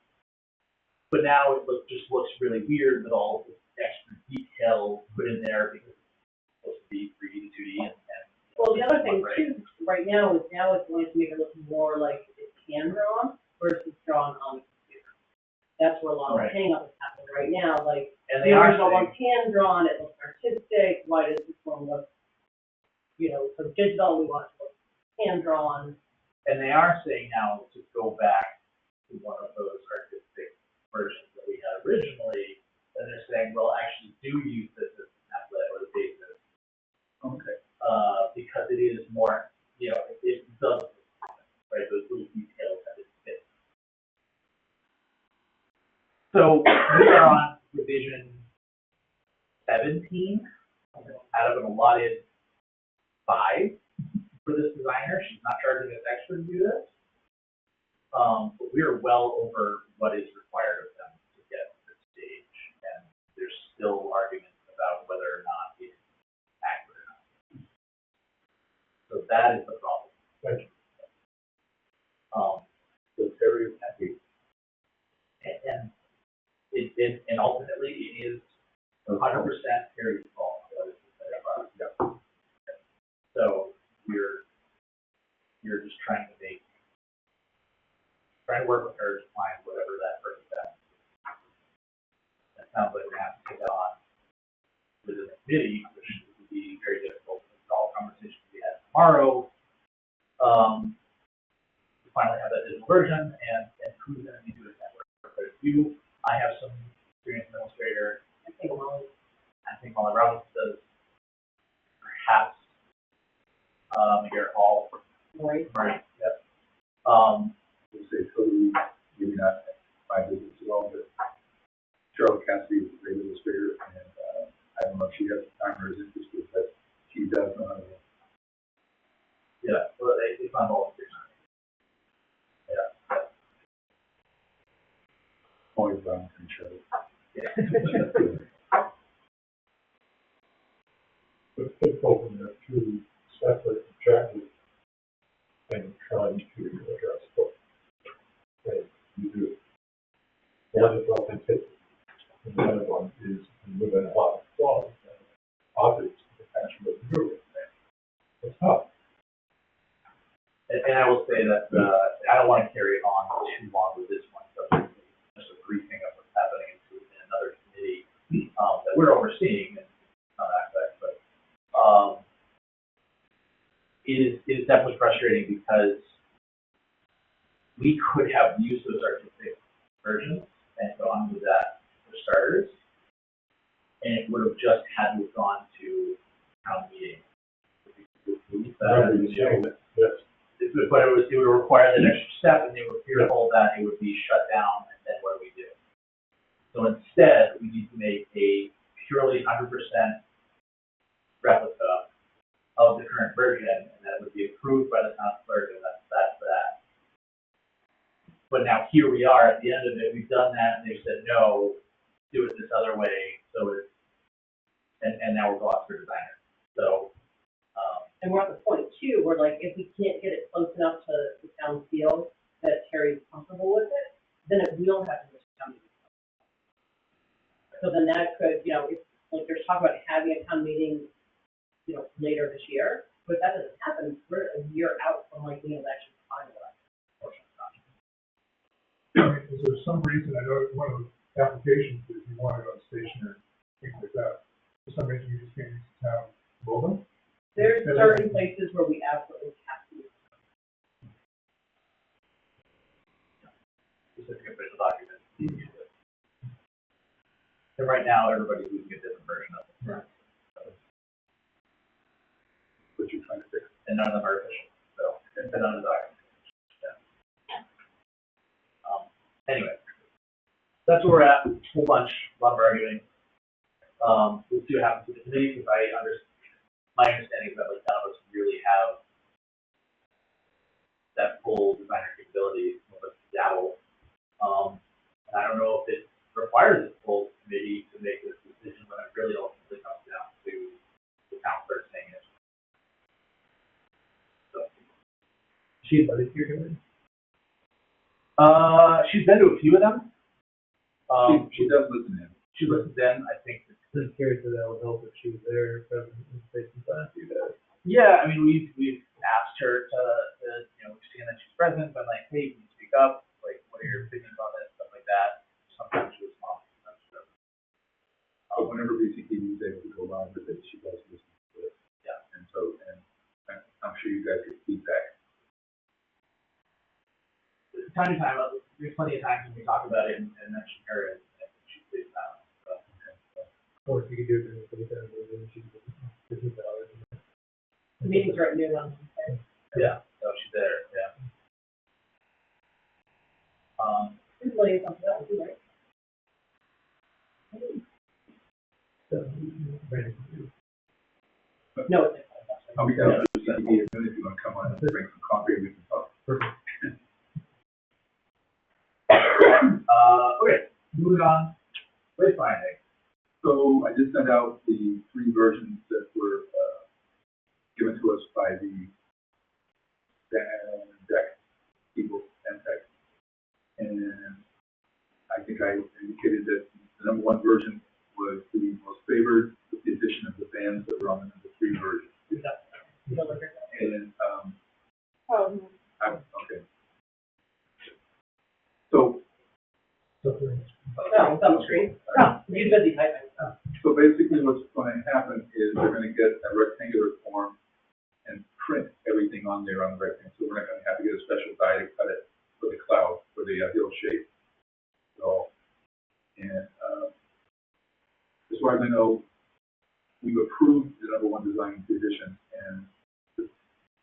Speaker 1: But now it just looks really weird with all this extra detail put in there because it's supposed to be 3D to 2D and
Speaker 4: well, the other thing too, right now it's going to make it look more like it's hand drawn versus drawn on the computer. That's where a lot of the hang up is happening right now. Like the original one's hand drawn, it looks artistic. Why does this one look, you know, so digital we want to look hand drawn.
Speaker 1: And they are saying now to go back to one of those artistic versions that we had originally, and they're saying, well, actually do use this as a template or the basis.
Speaker 3: Okay.
Speaker 1: Because it is more, you know, it does, right, those little details that it fits. So we are on revision 17 out of an allotted 5 for this designer. She's not charging us extra to do this. But we are well over what is required of them to get to this stage. And there's still arguments about whether or not it's accurate or not. So that is the problem.
Speaker 7: Thank you.
Speaker 1: So Terry is happy. And ultimately it is 100% Terry's fault. So you're just trying to work with her to find whatever that perfect balance is. That sounds like we're going to have to take that on within the committee, which would be very difficult. It's all conversations we had tomorrow. To finally have that digital version and who's going to be doing that work. But I have some experience in Illustrator. I think Molly Robbins does. Perhaps Garrett Hall. Right. Yep.
Speaker 3: We'll say totally, maybe not my business at all, but Charlotte Cassidy is a great illustrator, and I don't know if she has the time or is interested, but she does know how to.
Speaker 1: Yeah, well, they found all of it. Yeah.
Speaker 3: Always volunteering show.
Speaker 1: Yeah.
Speaker 7: But it's open there two separate objectives and trying to address both. Okay, you do. One is authenticity, and the other one is within a lot of flaws and obvious potential of doing it. It's tough.
Speaker 1: And I will say that we're seeing in some aspects, but, it is definitely frustrating because we could have used those artistic versions and gone with that for starters, and it would have just had to have gone to town meeting.
Speaker 7: Rather than saying that, yes.
Speaker 1: But it would require that extra step, and they were fearful that it would be shut down, and then what do we do? So instead, we need to make a purely 100% replica of the current version, and that would be approved by the town clerk, and that's that. But now here we are at the end of it, we've done that, and they've said, no, do it this other way, so it's, and now we're going for designer. So,
Speaker 4: And we're at the point too, where like, if we can't get it close enough to the town feel that Terry's comfortable with it, then it will have to go to town meeting. So then that could, if, like, there's talk about having a town meeting, later this year, but if that doesn't happen, we're a year out from like being able to actually finalize the portion of the document.
Speaker 2: Is there some reason, I know one of the applications that you wanted on stationery, things like that, for some reason you just can't use the town building?
Speaker 4: There's certain places where we absolutely have to.
Speaker 1: specific official document. And right now, everybody's using a different version of it.
Speaker 2: Right.
Speaker 3: What you're trying to fix.
Speaker 1: And none of them are official, so, and none of the documents. Yeah. Anyway, that's where we're at, whole bunch, a lot of arguing. We'll see what happens with the committee, because my understanding is that like none of us really have that full designer capability of a dabble. And I don't know if it requires a full committee to make this decision, but it really ultimately comes down to the town clerk saying it. So.
Speaker 7: She's invited to your committee?
Speaker 1: She's been to a few of them.
Speaker 3: She does listen in.
Speaker 1: She listens in, I think.
Speaker 7: Just curious if that would help if she was there, present, in space and time to do that.
Speaker 1: Yeah, I mean, we've asked her to we've seen that she's present, but like, hey, can you speak up? Like, what are your opinions on this, stuff like that. Sometimes she responds.
Speaker 3: But whenever BCT is able to go live with it, she does listen to it.
Speaker 1: Yeah.
Speaker 3: And so, I'm sure you guys get feedback.
Speaker 1: Time to time, there's plenty of times when we talk about it and mention her, and she stays out. So.
Speaker 7: Or if you could do it during the daytime, then she could $15.
Speaker 4: The meetings are at noon on Tuesday.
Speaker 1: Yeah, so she's there, yeah.
Speaker 4: It's really something else, right? No, it's not.
Speaker 3: I'll be down to the CDE if you want to come on and bring some coffee, we can talk.
Speaker 7: Perfect.
Speaker 1: Okay, moving on. Wayfinding.
Speaker 3: So I just sent out the 3 versions that were given to us by the deck people and tech. And I think I indicated that the #1 version was the most favored with the addition of the bands that were on the #3 version. And, okay. So,
Speaker 4: No, it's on the screen. No, he's busy typing.
Speaker 3: so basically what's going to happen is they're going to get a rectangular form and print everything on there on the rectangle. So we're not going to have to get a special die to cut it for the cloud, for the hill shape. So, and as far as I know, we've approved the #1 design edition, and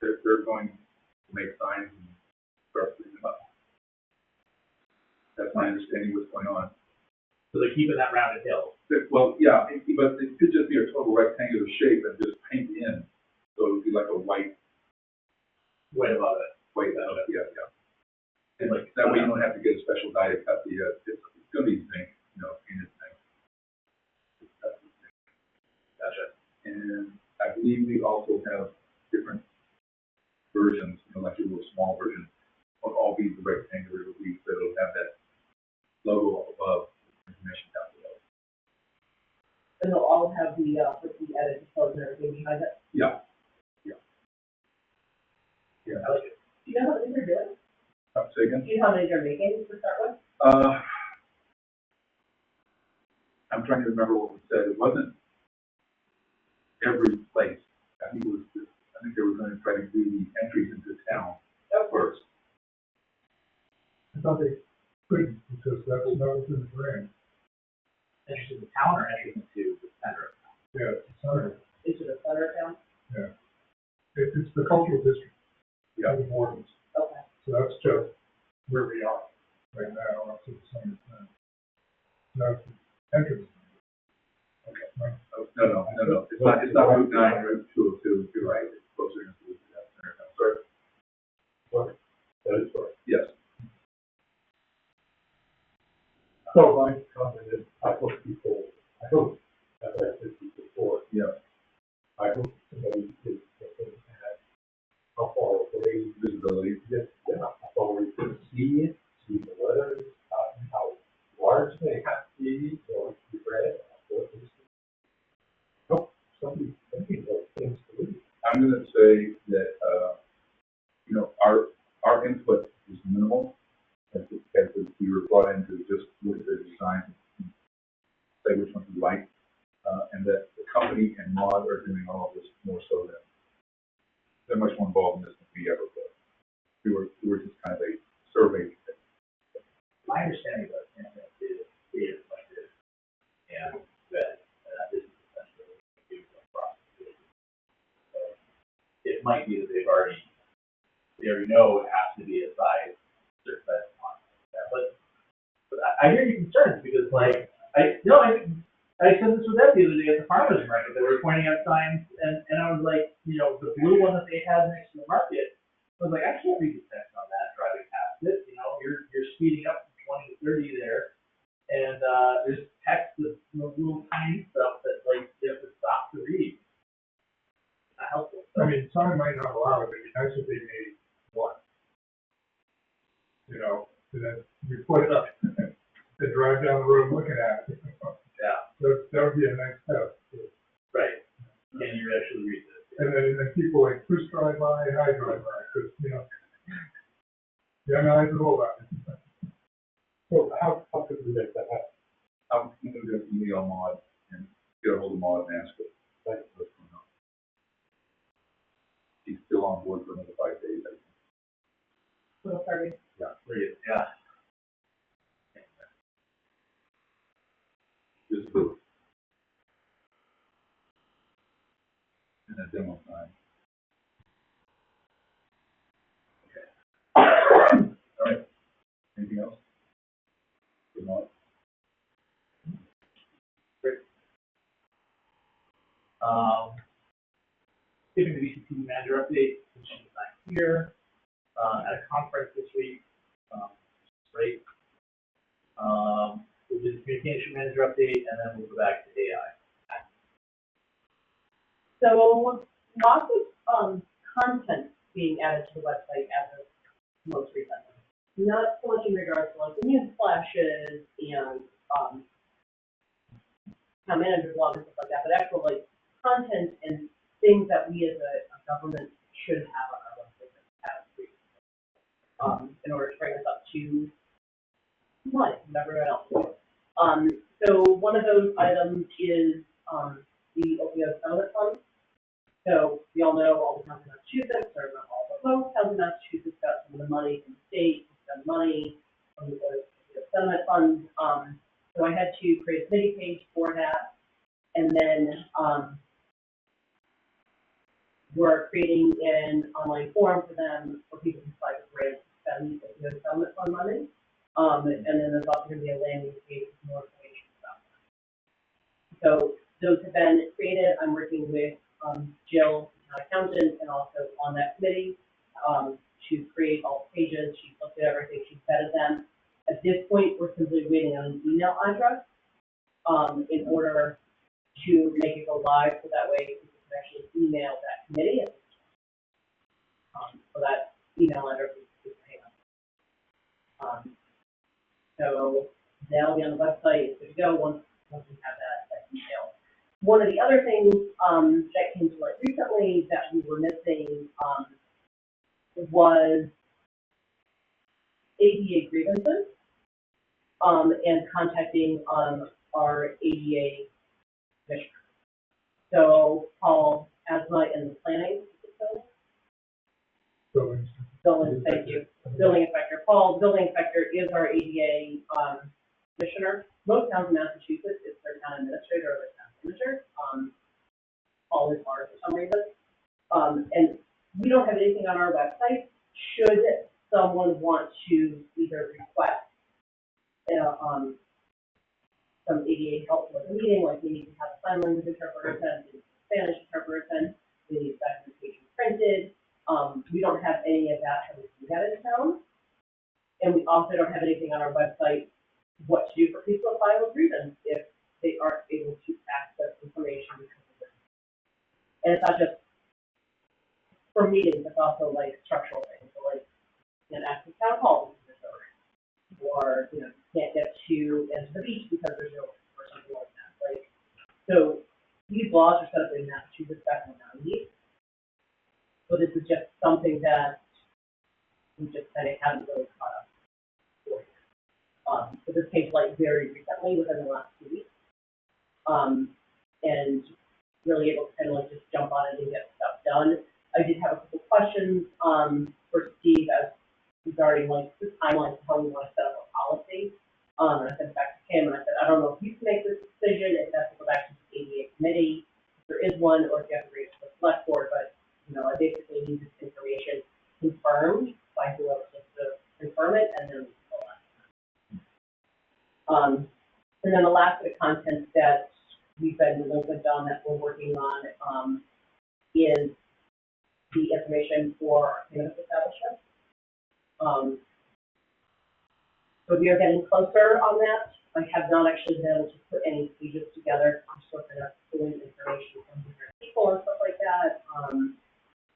Speaker 3: they're going to make signs and start putting them up. That's my understanding of what's going on.
Speaker 1: So they're keeping that rounded hill.
Speaker 3: Well, yeah, but it could just be a total rectangular shape and just paint in, so it would be like a white
Speaker 1: Above it.
Speaker 3: yeah. And like, that way you don't have to get a special die to cut the, it's gonna be zinc, painted zinc.
Speaker 1: Gotcha.
Speaker 3: And I believe we also have different versions, like a little small version, will all be the rectangular, but it'll have that logo up above, information down below.
Speaker 4: And they'll all have the edit codes and everything behind it.
Speaker 3: Yeah.
Speaker 1: I like it.
Speaker 4: Do you know how many they're doing?
Speaker 3: Say again?
Speaker 4: Do you know how many they're making to start with?
Speaker 3: I'm trying to remember what we said. It wasn't every place. I think they were gonna try to do the entries into town first.
Speaker 2: I thought they couldn't, because that was in the grant.
Speaker 1: Entries in the town or entries into the center?
Speaker 2: Yeah, it's center,
Speaker 4: Into the center of town?
Speaker 2: yeah. It's the cultural district.
Speaker 3: Yeah.
Speaker 2: The Wardens.
Speaker 4: Okay.
Speaker 2: So that's just where we are right now, up to the center of town. That's the entrance.
Speaker 3: Okay. No. It's not Route 9, Route 202, you're right, it's closer to the center. Sorry.
Speaker 7: Sorry. That is sorry.
Speaker 3: Yes.
Speaker 7: So my comment is, I hope, as I said before,
Speaker 3: Yeah.
Speaker 7: I hope somebody is looking at how far away
Speaker 3: Visibility.
Speaker 7: this, how far we can see it, see the letters, how large they have to be, or to be read, or to see. Hope somebody thinking those things to read.
Speaker 3: I'm gonna say that, our input is minimal, as we were brought in to just look at the design and say which ones we like, and that the company and Maud are doing all of this more so than, they're much more involved in this than we ever were. We were just kind of a survey.
Speaker 1: My understanding of Adjournment is like this, and that this is essentially a new process. So it might be that they already know it has to be a size, certain size font. But I hear your concerns because, like, I said this with Ed the other day at the farmers market. They were pointing out signs, and I was like, the blue one that they had next to the market. I was like, I can't read the text on that driving past it. You're speeding up from 20 to 30 there, and there's text with little tiny stuff that like you have to stop to read. Not helpful.
Speaker 2: I mean, some might not allow it, but it'd be nice if they made one. And then you put it up, and drive down the road looking at it.
Speaker 1: Yeah.
Speaker 2: That would be a nice step.
Speaker 1: Right. Can you actually read this?
Speaker 2: And then people like, Chris drive by, and I drive by, because, yeah, I know about it.
Speaker 7: So how could we make that happen?
Speaker 3: I'm gonna email Maud and get a hold of Maud and ask her, what's going on. She's still on board for another 5 days, I think.
Speaker 4: Little party.
Speaker 3: Yeah.
Speaker 1: Yeah.
Speaker 3: Visibility. And a demo time. Okay. All right. Anything else? Good night.
Speaker 1: Great. Giving the VCT manager update, which is not here, at a conference this week, which is great. We'll do the communication manager update, and then we'll go back to AI.
Speaker 4: So lots of content being added to the website as of most recently. Not so much in regards to like the news flashes and town manager blog and stuff like that, but actual like content and things that we as a government should have on our website that we have in order to bring us up to life and everyone else. So one of those items is the opioid settlement fund. So we all know all the towns in Massachusetts, or not all, but most towns in Massachusetts got some of the money from the state, some money from the opioid settlement fund. So I had to create a committee page for that, and then we're creating an online forum for them for people who apply for grants to spend opioid settlement fund money. And then there's also going to be a landing page with more information about that. So those have been created. I'm working with Jill, town accountant, and also on that committee to create all the pages. She's looked at everything. She's vetted them. At this point, we're simply waiting on an email address in order to make it go live, so that way we can actually email that committee. So that email address is so that'll be on the website. It's good to go once we have that detail. One of the other things that came to light recently that we were missing was ADA grievances and contacting our ADA commissioner. So Paul Asma and the planning, building, thank you, building inspector. Paul, building inspector, is our ADA, commissioner. Most towns in Massachusetts, it's their town administrator or their town manager. Paul is ours for some reason. And we don't have anything on our website. Should someone want to either request, some ADA help with a meeting, like we need to have a sign language interpreter sent, we need a Spanish interpreter sent, we need documentation printed. We don't have any of that, how we do that in town. And we also don't have anything on our website, what to do for people to file a grievance if they aren't able to access information because of this. And it's not just for meetings, it's also like structural things, so like, you know, access town hall, or, you know, you can't get into the beach because there's no, or something like that. Like, so these laws are set up in Massachusetts back in the 90s. So this is just something that we just kind of haven't really caught up for. So this came like very recently, within the last 2 weeks. And really able to kind of like just jump on it and get stuff done. I did have a couple questions, for Steve as regarding like the timeline of how we want to set up a policy. And I sent it back to Kim and I said, I don't know if you can make this decision, if that's to go back to the ADA committee, if there is one, or if you have to bring it to the select board, but, you know, I basically need this information confirmed by whoever supposed to confirm it, and then we can go on. And then the last bit of content that we've been delinquent on that we're working on, is the information for our cannabis establishment. So we are getting closer on that. I have not actually been able to put any pages together. I'm still kind of pulling information from different people and stuff like that.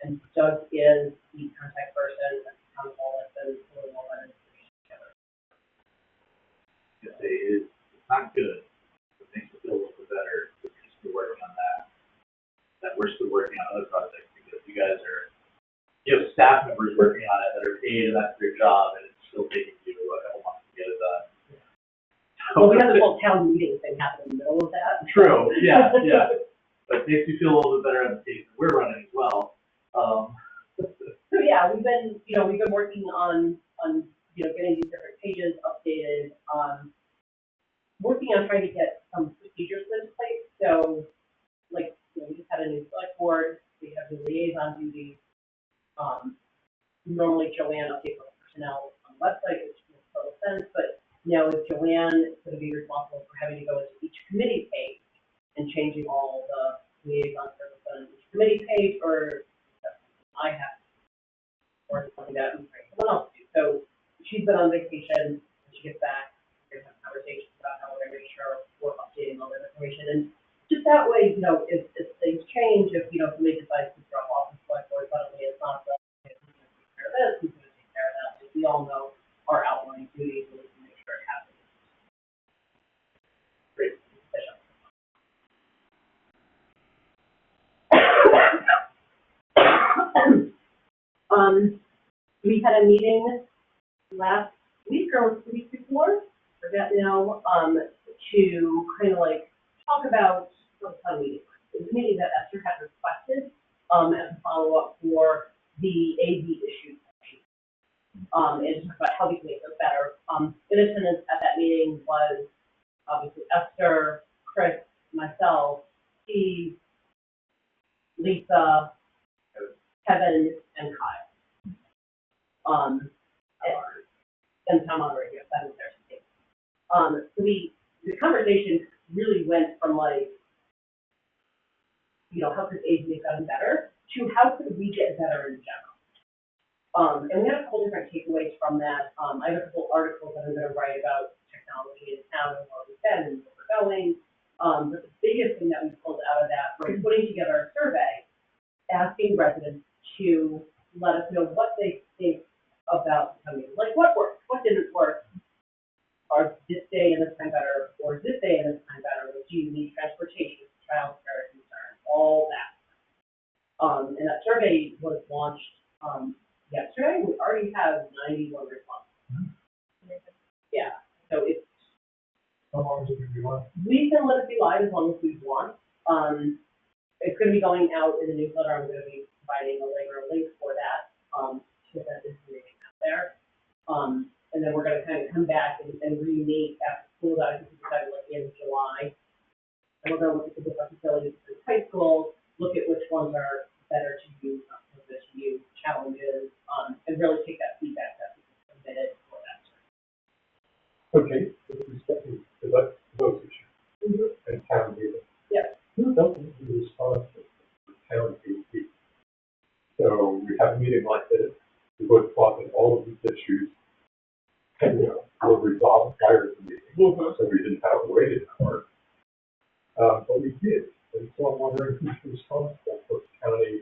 Speaker 4: And Doug is the contact person at the town hall that's been pulling all that information together.
Speaker 1: It's not good, but things will feel a little bit better if you're still working on that we're still working on other projects, because you guys are, you have staff members working on it that are paid, and that's their job, and it's still taking you a couple months to get it done.
Speaker 4: Well, we have the whole town meeting thing happen in the middle of that.
Speaker 1: True, yeah. But it makes me feel a little bit better at the pace that we're running as well.
Speaker 4: So yeah, we've been working on, you know, getting these different pages updated, working on trying to get some procedures in place. So, like, you know, we just had a new select board, we have new liaison duties. Normally Joanne updates on personnel on the website, which makes total sense, but now is Joanne going to be responsible for having to go into each committee page and changing all the liaison services on each committee page, or I have, or something that I'm trying someone else to do. So she's been on vacation. When she gets back, we're going to have conversations about how we're going to make sure we're updating all that information. And just that way, you know, if things change, if, you know, somebody decides to drop off the select board, suddenly it's not the, who's going to take care of this, who's going to take care of that. Like, we all know our outlying duties, and we can make sure it happens. Great. We had a meeting last week or the week before, forget now, to kind of like talk about what's on meeting. It was a meeting that Esther had requested, as a follow-up for the AV issue. And talk about how we can make this better. In attendance at that meeting was obviously Esther, Chris, myself, Steve, Lisa, Kevin, and Kyle. And Tom already, yes, that was there today. So the conversation really went from like, you know, how could AV have gotten better to how could we get better in general. And we had a couple different takeaways from that. I have a couple articles that I'm going to write about technology in town and where we've been and where we're going. But the biggest thing that we pulled out of that was putting together a survey, asking residents to let us know what they think about becoming, like what worked, what didn't work, or this day and this time better, or this day and this time better, do you need transportation, childcare concern, all that. And that survey was launched yesterday. We already have 91 responses. Yeah, so it's.
Speaker 2: How long is it going to be live?
Speaker 4: We can let it be live as long as we want.
Speaker 5: it's gonna be going out in the newsletter, I'm gonna be providing a link for that, to get that information out there. And then we're gonna kind of come back and re-meet after school, I think we decided like in July. And we're gonna look at the different facilities in high school, look at which ones are better to use, not to use, challenges, and really take that feedback that we submitted for that.
Speaker 7: Okay, with respect to those issues and town data.
Speaker 5: Yep.
Speaker 7: Who doesn't be responsible for town data? So we have a meeting like this, we would thought that all of these issues and, were resolved prior to the meeting, so we didn't have to wait an hour. But we did, and so I'm wondering who's responsible for county.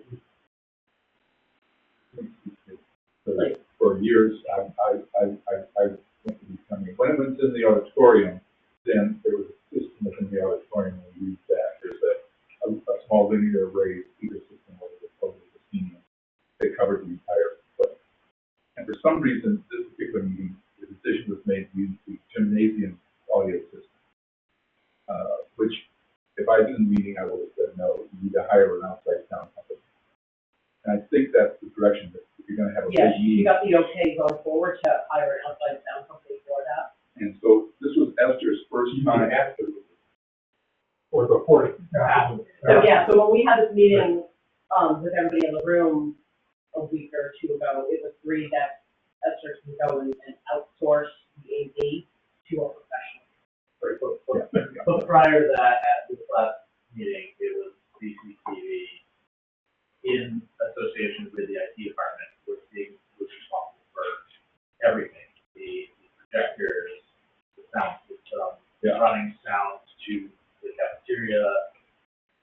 Speaker 3: For years, I went to becoming, when it went in the auditorium, then there was a system within the auditorium, and we used that. There's a small linear array heater system where it was totally steam. They covered the entire foot. And for some reason, this particular meeting, the decision was made to use the gymnasium audio system. Which, if I did in the meeting, I would have said, no, you need to hire an outside sound company. And I think that's the direction that if you're gonna have a big
Speaker 5: Yes,
Speaker 3: meeting.
Speaker 5: you got the okay going forward to hire an outside sound company for that.
Speaker 3: And so this was Esther's first time after.
Speaker 7: Or before.
Speaker 5: So, yeah, so when we had this meeting, with everybody in the room a week or two ago, it was agreed that Esther can go and outsource the AV to a professional.
Speaker 3: Right,
Speaker 1: But prior to that, at this last meeting, it was CCTV in association with the IT department, was responsible for everything, the projectors, the sound system, running sound to the cafeteria,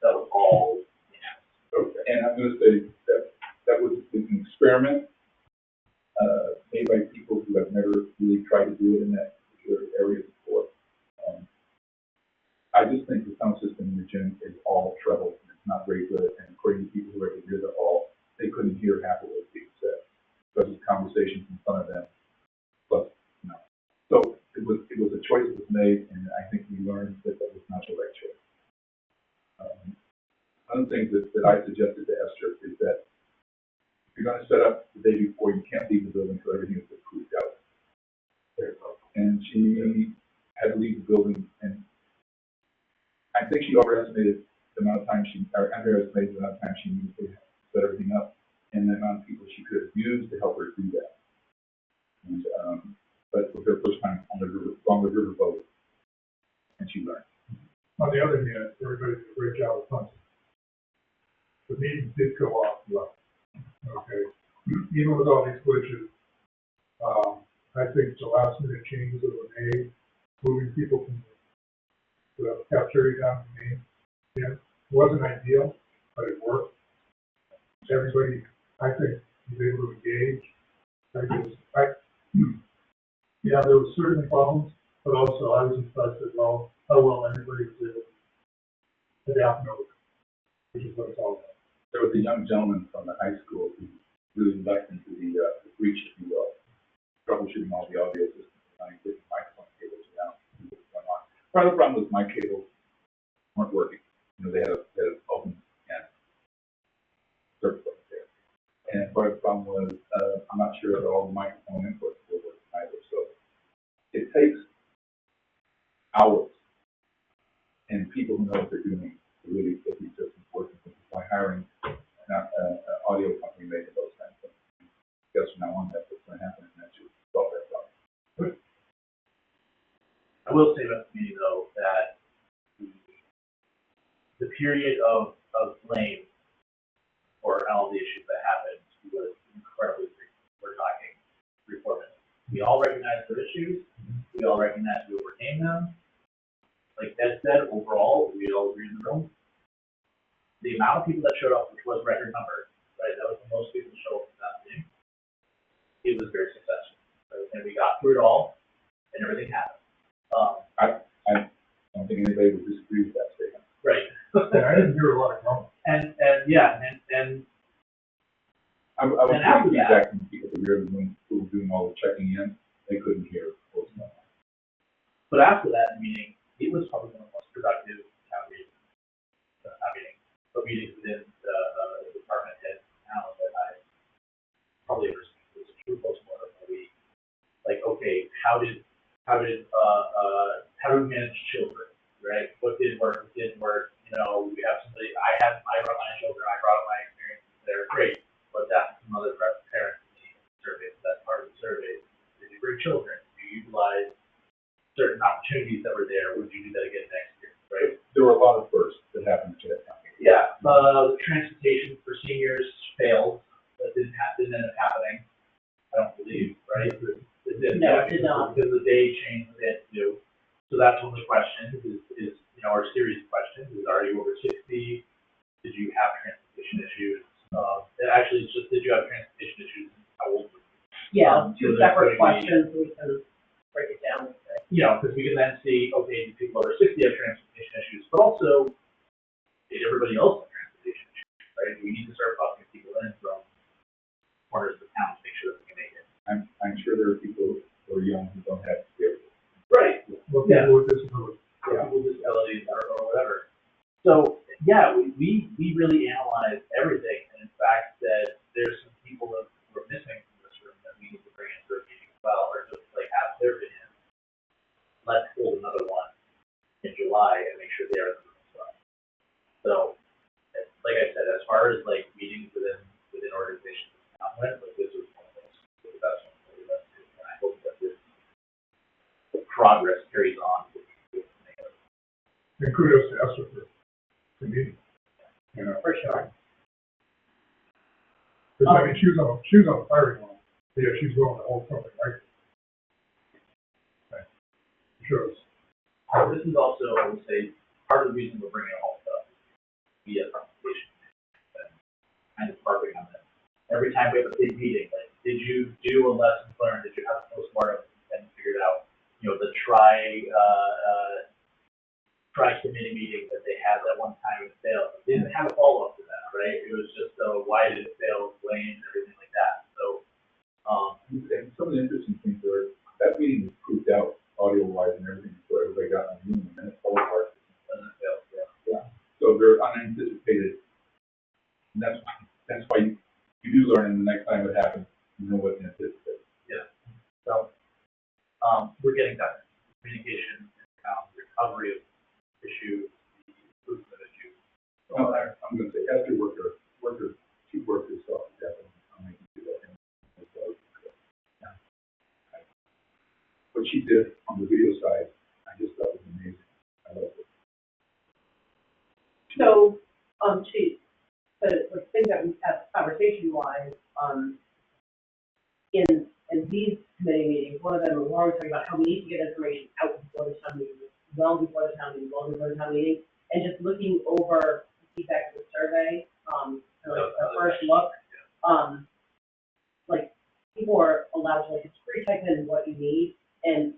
Speaker 1: that was all in-house.
Speaker 3: Okay, and I'm gonna say that was an experiment, made by people who have never really tried to do it in that particular area before. I just think the sound system in the gym is all treble, and it's not very good, and according to people who are here, they couldn't hear half of what was being said, because of conversations in front of them, but, So it was a choice that was made, and I think we learned that was not the right choice. One of the things that I suggested to Esther is that if you're gonna set up the day before, you can't leave the building until everything is approved out. And she had to leave the building, and I think she overestimated the amount of time or underestimated the amount of time she needed to set everything up, and the amount of people she could have used to help her do that. And, but it was her first time on the river boat, and she learned.
Speaker 2: On the other hand, everybody did a great job with punching. The meeting did go off well, okay? Even with all these glitches, I think the last minute changes that were made, moving people from the cafeteria down to the main, wasn't ideal, but it worked. Everybody, I think, was able to engage. Yeah, there were certainly problems, but also I was impressed at how well everybody was able to adapt and overcome, which is what it's all about.
Speaker 3: There was a young gentleman from the high school who really lucked into the breach, if you will, troubleshooting all the audio systems, and getting microphone cables down. Part of the problem was my cables weren't working. They had an open and circuit breaker there. And part of the problem was I'm not sure that all the microphone inputs were working either. So it takes hours and people who know what they're doing to really get these systems working. By hiring an audio company making those kinds of things. Guess from now on that's what's going to happen, and that should solve that problem.
Speaker 1: I will say about the meeting though, that the period of blame for all the issues that happened was incredibly brief. We're talking 3-4 minutes. We all recognized their issues. We all recognized we overcame them. Like Ed said, overall, we all agree in the room. The amount of people that showed up, which was record number, right? That was the most people that showed up for that meeting. It was very successful, right? And we got through it all, and everything happened.
Speaker 3: I don't think anybody would disagree with that statement.
Speaker 1: Right.
Speaker 2: And I didn't hear a lot of grumbling.
Speaker 1: And
Speaker 3: I was
Speaker 1: and after
Speaker 3: thinking
Speaker 1: that,
Speaker 3: back when people who were doing all the checking in, they couldn't hear what was going on.
Speaker 1: but after that meeting, it was probably one of the most productive town meetings. meetings within the department head now that I probably ever seen. It was a true postmortem a week. Like, okay, how do we manage children, right? What did work, what didn't work? You know, we have somebody, I brought my children, I brought up my experiences there, great. But that's some other parents in the survey, so that's part of the survey. Did you bring children? Did you utilize certain opportunities that were there? Would you do that again next year, right?
Speaker 3: There were a lot of firsts that happened at that time.
Speaker 1: Yeah, transportation for seniors failed, that didn't end up happening, I don't believe, right? It did,
Speaker 4: No,
Speaker 1: yeah,
Speaker 4: it did not.
Speaker 1: because the day changed what they had to do. So that's one of the questions, is, you know, our series of questions, is are you over 60? Did you have transportation issues? Actually, it's just, did you have transportation issues? How old were you?
Speaker 4: Yeah,
Speaker 1: So
Speaker 4: two
Speaker 1: there's
Speaker 4: separate
Speaker 1: going to be-
Speaker 4: questions, we can break it down.
Speaker 1: You know, because we can then see, okay, do people over 60 have transportation issues? But also, did everybody else have transportation issues, right? We need to start busting people in from corners of the town to make sure that we can make it.
Speaker 3: I'm sure there are people who are young who don't have to be able to.
Speaker 1: Right.
Speaker 2: Well,
Speaker 1: Yeah.
Speaker 2: people with disabilities.
Speaker 1: People with disabilities or whatever. So, yeah, we really analyzed everything, and in fact, that there's some people that were missing from this room that we need to bring into a meeting as well, or just like have their opinion. Let's hold another one in July and make sure they are in the room as well. So, like I said, as far as like meetings within organizations, like this was one of the best ones that we've done too, and I hope that this progress carries on.
Speaker 2: And kudos to Esther for the meeting. You know,
Speaker 4: For sure.
Speaker 2: because I mean, she was on the firing line. But yeah, she's willing to hold something, right? Okay. Sure.
Speaker 1: This is also, I would say, part of the reason we're bringing it all up via presentation and kind of harping on this. Every time we have a big meeting, like, did you do a lesson learned? Did you have a postmortem and figured out, you know, the tri-committee meeting that they had that one time and it failed? They didn't have a follow-up to that, right? It was just, why did it fail, blame, and everything like that. So,
Speaker 3: And some of the interesting things were, that meeting was proved out audio-wise and everything, so everybody got on Zoom, and then it fell apart.
Speaker 1: and it failed, yeah.
Speaker 3: So they're unanticipated. And that's why you do learn, and the next time it happens, you know what to anticipate.
Speaker 1: Yeah. So, we're getting better. Communication, recovery of issues, the improvement of issues.
Speaker 3: Well, I'm gonna say, after she worked herself to death, I'm making sure that. Yeah. What she did on the video side, I just thought was amazing. I loved it.
Speaker 4: So, the thing that we have conversation-wise, in these committee meetings, one of them, we're always talking about how we need to get information out before the town meeting, well before the town meeting, long before the town meeting, and just looking over the feedback of the survey, and like the first look, like, people are allowed to, like, it's free, type in what you need, and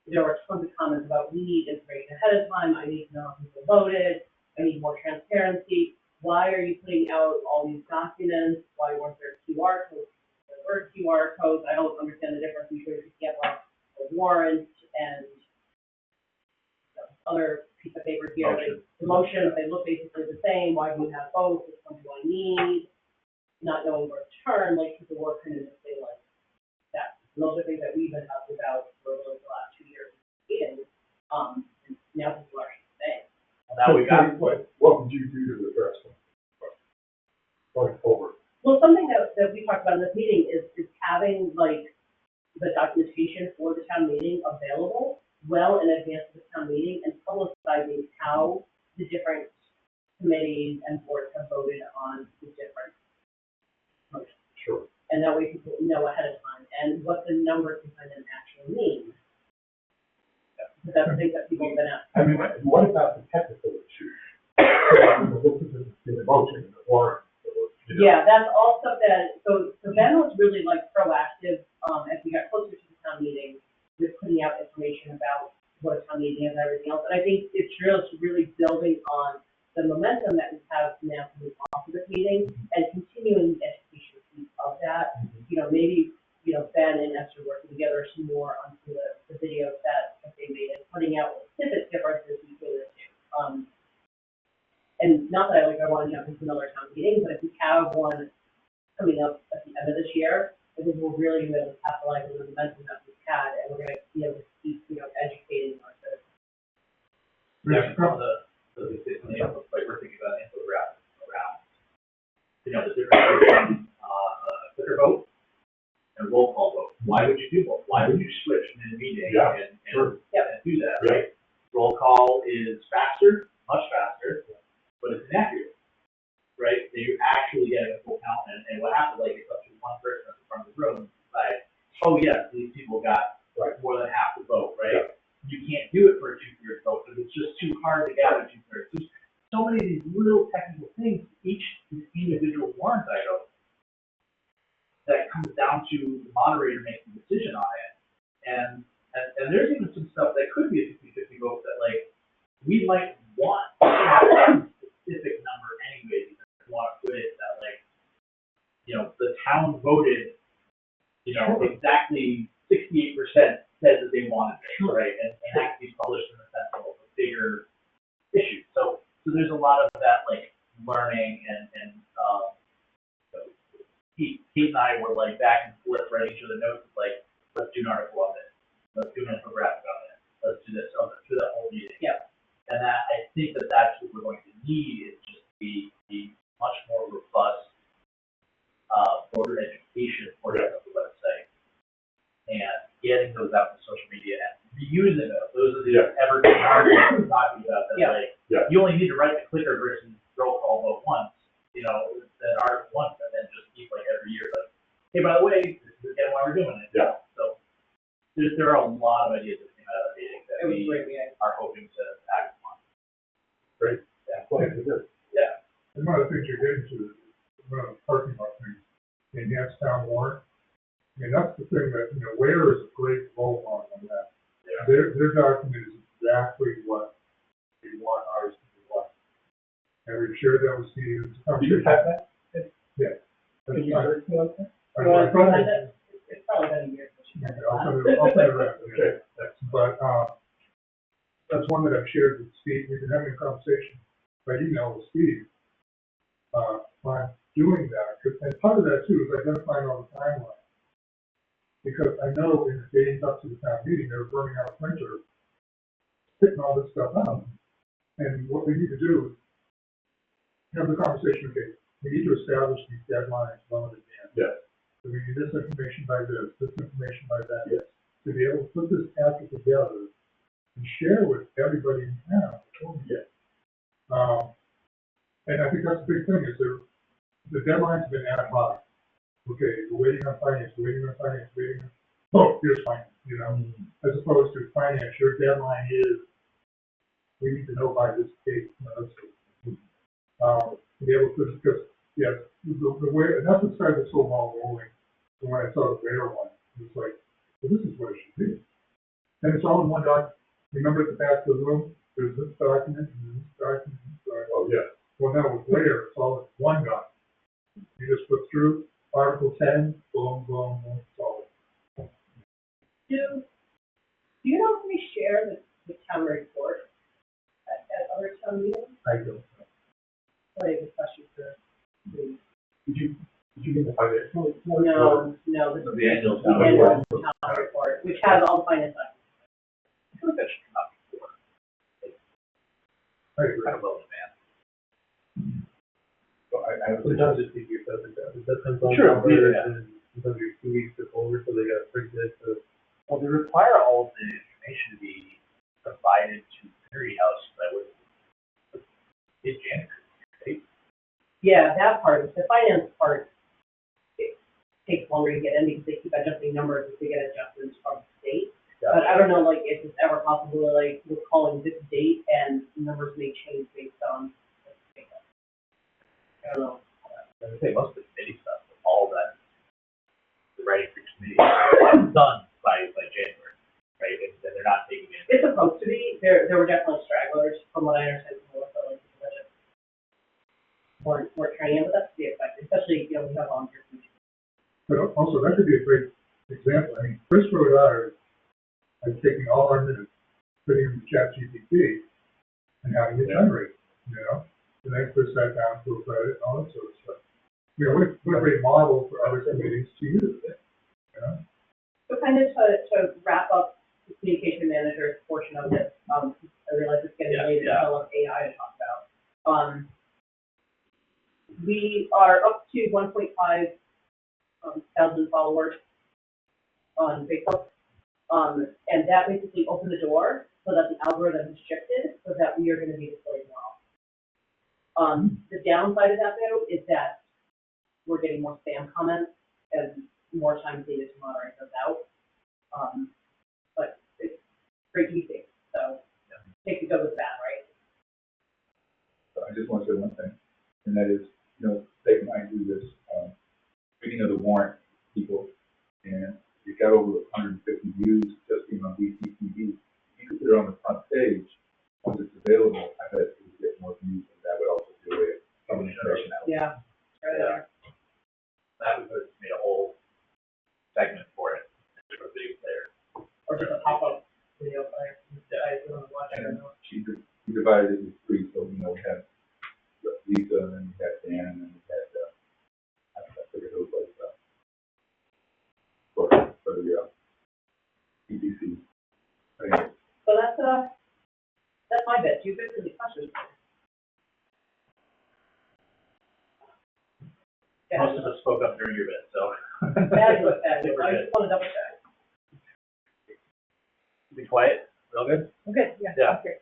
Speaker 4: there were tons of comments about, we need information ahead of time, I need to know how people voted, I need more transparency, why are you putting out all these documents, why weren't there QR codes? There were QR codes, I don't understand the difference between if you get like a warrant and other piece of paper here, like the motion, if they look basically the same, why do you have both, which one do I need? Not knowing where to turn, like people were kind of missing like that. And those are things that we've been talking about for the last 2 years. And now people are actually saying.
Speaker 1: Now we got.
Speaker 2: What would you do to address them going forward?
Speaker 4: Well, something that we talked about in this meeting is having like the documentation for the town meeting available well in advance of the town meeting and publicizing how the different committees and boards have voted on the different motions.
Speaker 2: Sure.
Speaker 4: And that way people know ahead of time and what the numbers behind them actually mean. Because that's the thing that people have been asking.
Speaker 7: I mean, what about the technical issues? The motion, the warrant.
Speaker 4: Yeah, that's all stuff that, so Ben was really like proactive, as we got closer to the town meeting, with putting out information about what a town meeting is and everything else. And I think it's really building on the momentum that we have now coming off of this meeting and continuing the education piece of that. You know, maybe, you know, Ben and Esther working together some more on some of the videos that they made and putting out snippet differences between the two. And not that I like
Speaker 5: want to jump into another town meeting, but if we have one coming up at the end of this year, I think we're really going to be able to capitalize on the momentum that we've had, and we're going to be able to keep, educating our citizens.
Speaker 1: Yeah, some of the things, like we're thinking about input around, the difference between, clicker vote and roll call vote. Why would you do both? Why would you switch in a meeting and do that, right? Roll call is faster, much faster, but it's inaccurate, right? So you're actually getting a full count, and what happens, like, it's up to one person at the front of the room, like, oh yes, these people got more than half the vote, right? You can't do it for a 2/3 vote, because it's just too hard to gather 2/3. There's so many of these little technical things, each individual warrant item, that comes down to the moderator making a decision on it. And there's even some stuff that could be a 50-50 vote that, like, we might want to have a specific number anyway, because we want to put it that, like, the town voted, exactly 68% said that they wanted it, right? And that can be published in the sense of a bigger issue. So there's a lot of that, like, learning and Kate and I were, like, back and forth writing each other notes, like, let's do an article on this, let's do an infographic on it, let's do this, let's do that whole meeting.
Speaker 5: Yeah.
Speaker 1: And I think that's what we're going to need, is just the much more robust voter education portion of the website, and getting those out to social media and reusing those. Those are the evergreen arguments we're talking about, that you only need to write the clicker versus roll call vote once, that article once, and then just keep, like, every year, like, hey, by the way, this is again why we're doing it.
Speaker 7: Yeah.
Speaker 1: So there are a lot of ideas that came out of the meeting that we are hoping to act upon.
Speaker 7: Great. Yeah. Well, it's good.
Speaker 1: Yeah.
Speaker 2: And one of the things you're getting to, one of the parking lot things, enhanced town warrant. I mean, that's the thing that, Ware is a great role model on that.
Speaker 1: Yeah.
Speaker 2: Their document is exactly what they want ours to be like. And we've shared that with Steve.
Speaker 7: Do you have that?
Speaker 2: Yeah.
Speaker 7: Can you heard me on that?
Speaker 5: It's probably been a year since you had it.
Speaker 2: I'll send it around.
Speaker 7: Okay.
Speaker 2: But, that's one that I've shared with Steve. We've been having a conversation by email with Steve, on doing that. And part of that too is identifying all the timeline. Because I know in the days up to the town meeting, they were burning out a printer, picking all this stuff out. And what we need to do is have the conversation, okay, we need to establish these deadlines well in advance.
Speaker 7: Yeah.
Speaker 2: So we need this information by this information by that.
Speaker 7: Yes.
Speaker 2: To be able to put this packet together and share with everybody in town.
Speaker 7: Yeah.
Speaker 2: And I think that's the big thing, is the deadline's been ad hoc. Okay, we're waiting on finance, oh, here's finance, as opposed to finance, your deadline is, we need to know by this date, to be able to, because, yes, the way, and that's what started this whole ball rolling. And when I saw the Ware one, it was like, well, this is what it should be. And it's all in one document. Remember at the back of the room, there's this document, and this document, and this document.
Speaker 7: Oh, yeah.
Speaker 2: Well, now with Ware, it's all in one document. You just flip through Article 10, boom, boom, boom, it's all.
Speaker 5: Do you know if we share the town report at other town meetings?
Speaker 2: I don't know.
Speaker 5: I have a question for the.
Speaker 7: Did you get the finance?
Speaker 5: No, this is
Speaker 1: The annual
Speaker 5: the
Speaker 1: town
Speaker 5: annual
Speaker 1: report.
Speaker 5: town report, which has all finance documents.
Speaker 1: I feel like that should come out before.
Speaker 2: I agree.
Speaker 1: Kind of well in advance.
Speaker 7: So I
Speaker 8: Sometimes it's easier to do that. It depends on
Speaker 1: Sure,
Speaker 8: numbers
Speaker 1: yeah.
Speaker 8: and sometimes you're 2 weeks before, so they gotta print it, so.
Speaker 1: Well, they require all of the information to be provided to the Security House by mid-January, right?
Speaker 5: Yeah, that part, the finance part, it takes longer to get in because they keep adjusting numbers as they get adjustments from the state. But I don't know, like, if it's ever possible, like, we're calling this date and numbers may change based on. I don't know.
Speaker 1: I would say most of the committee stuff, all of that, the writing for committee, is done by January, right? And they're not taking it.
Speaker 5: It's supposed to be, there were definitely stragglers, from what I understand from Melissa, like, the budget. We're trying, but that's to be expected, especially, we have volunteers.
Speaker 2: But also, that could be a great example. I mean, Chris wrote ours, like taking all our minutes, putting them in ChatGPT, and having it generate, and then push that down to a credit and all that sort of stuff. You know, what a great model for other committees to use, you know?
Speaker 4: So kind of to wrap up the communication manager's portion of this, I realize it's getting late in the middle of AI to talk about. We are up to 1.5 thousand followers on Facebook. And that basically opened the door so that the algorithm has shifted so that we are going to be displayed more often. The downside of that though is that we're getting more spam comments and more time needed to moderate those out. But it's great to be safe, so take the good with that, right?
Speaker 3: So I just want to say one thing, and that is, you know, they might do this, reading of the warrant, people, and it got over 150 views just being on VCTV. You could put it on the front page, once it's available, I bet it would get more views, and that would also do it, some information out.
Speaker 4: Yeah. Right.
Speaker 1: That we could have made a whole segment for it, for a video player.
Speaker 4: Or just a pop-up video player. I don't watch it or
Speaker 3: And
Speaker 4: not.
Speaker 3: she divided it into three, so, you know, we had Lisa, and then we had Dan, and then we had, I forget who it was, for the, EDC. Anyway,
Speaker 4: So that's my bit. Do you have any questions? Yeah.
Speaker 1: Most of us spoke up during your bit, so.
Speaker 4: Fabulous,
Speaker 1: I
Speaker 4: fabulous.
Speaker 1: think we're
Speaker 4: I
Speaker 1: good.
Speaker 4: just want to double check.
Speaker 1: Be quiet, real good?
Speaker 4: Okay, yeah.
Speaker 1: Yeah.
Speaker 4: Okay.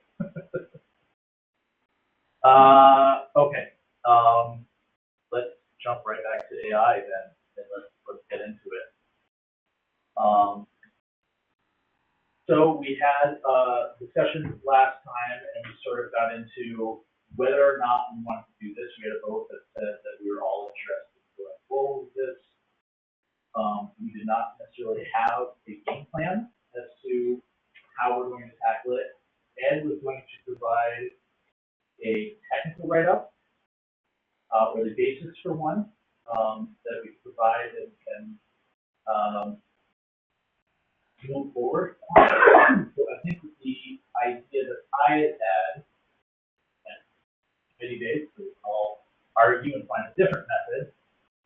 Speaker 1: Okay, let's jump right back to AI then, and let's get into it. So we had a discussion last time, and we sort of got into whether or not we wanted to do this. We had a vote that said that we were all interested in going forward with this. We did not necessarily have a game plan as to how we're going to tackle it. Ed was going to provide a technical write-up, or the basis for one, that we provide and can move forward. So I think the idea that I had, and committee days, so we can all argue and find a different method,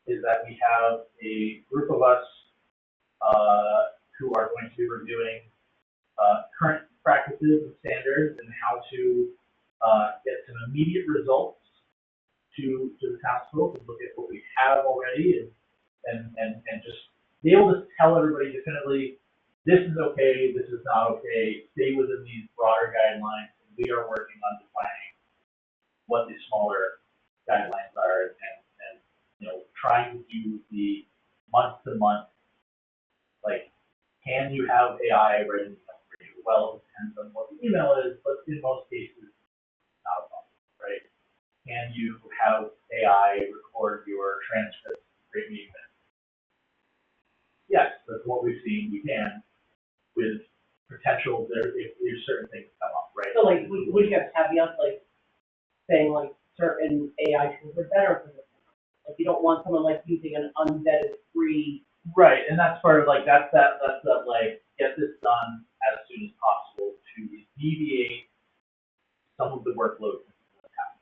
Speaker 1: is that we have a group of us who are going to be reviewing current practices and standards and how to get some immediate results to the townsfolk and look at what we have already and just be able to tell everybody definitively, this is okay, this is not okay, stay within these broader guidelines. We are working on defining what the smaller guidelines are and you know, trying to do the month-to-month, like, can you have AI written for you? Well, it depends on what the email is, but in most cases, not a problem, right? Can you have AI record your transcript for your meeting minutes? Yes, that's what we've seen. We can, with potential there if certain things come up, right?
Speaker 4: So like, would you have caveats like saying like certain AI tools are better for this? Like you don't want someone like using an unvetted free.
Speaker 1: Right, and that's part of like that's that like get this done as soon as possible to alleviate some of the workload.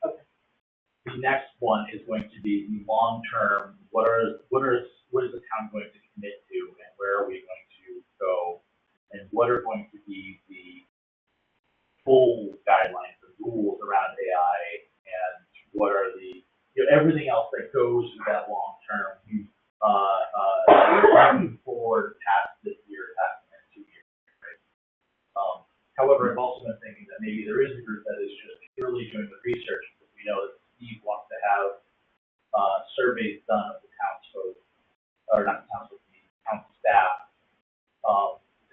Speaker 4: Okay.
Speaker 1: The next one is going to be the long term. What is the town going to commit to, and where are we going to go, and what are going to be the full guidelines and rules around AI, and what are the everything else that goes with that long term moving forward past this year, past the next 2 years. Right? However, I've also been thinking that maybe there is a group that is just purely doing the research, because we know that Steve wants to have surveys done of the townsfolk, or not the townsfolk, the town staff,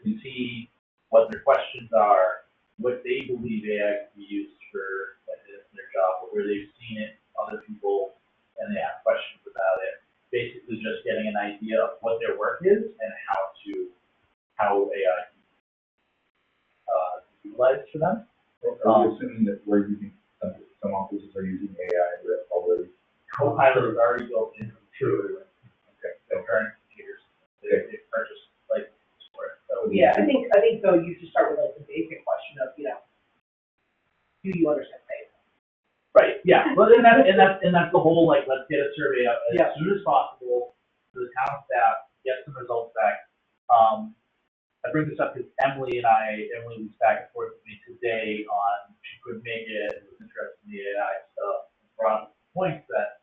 Speaker 1: to see what their questions are, what they believe AI can be used for in their job, or where they've seen it, other people, and they have questions about it. Basically, just getting an idea of what their work is and how AI can be utilized for them.
Speaker 3: are we assuming that we're using, some offices are using AI already?
Speaker 1: Copilot is already built in.
Speaker 3: True. Okay.
Speaker 1: The current computers, they purchased like for it. So
Speaker 4: Yeah, I think so. You should start with like the basic question of, do you understand data?
Speaker 1: Right, yeah, well, and that's the whole, like, let's get a survey out as
Speaker 4: Yeah.
Speaker 1: soon as possible, to the town staff, get some results back. I bring this up because Emily was back and forth with me today on, she couldn't make it, was interested in the AI stuff, and brought up the point that,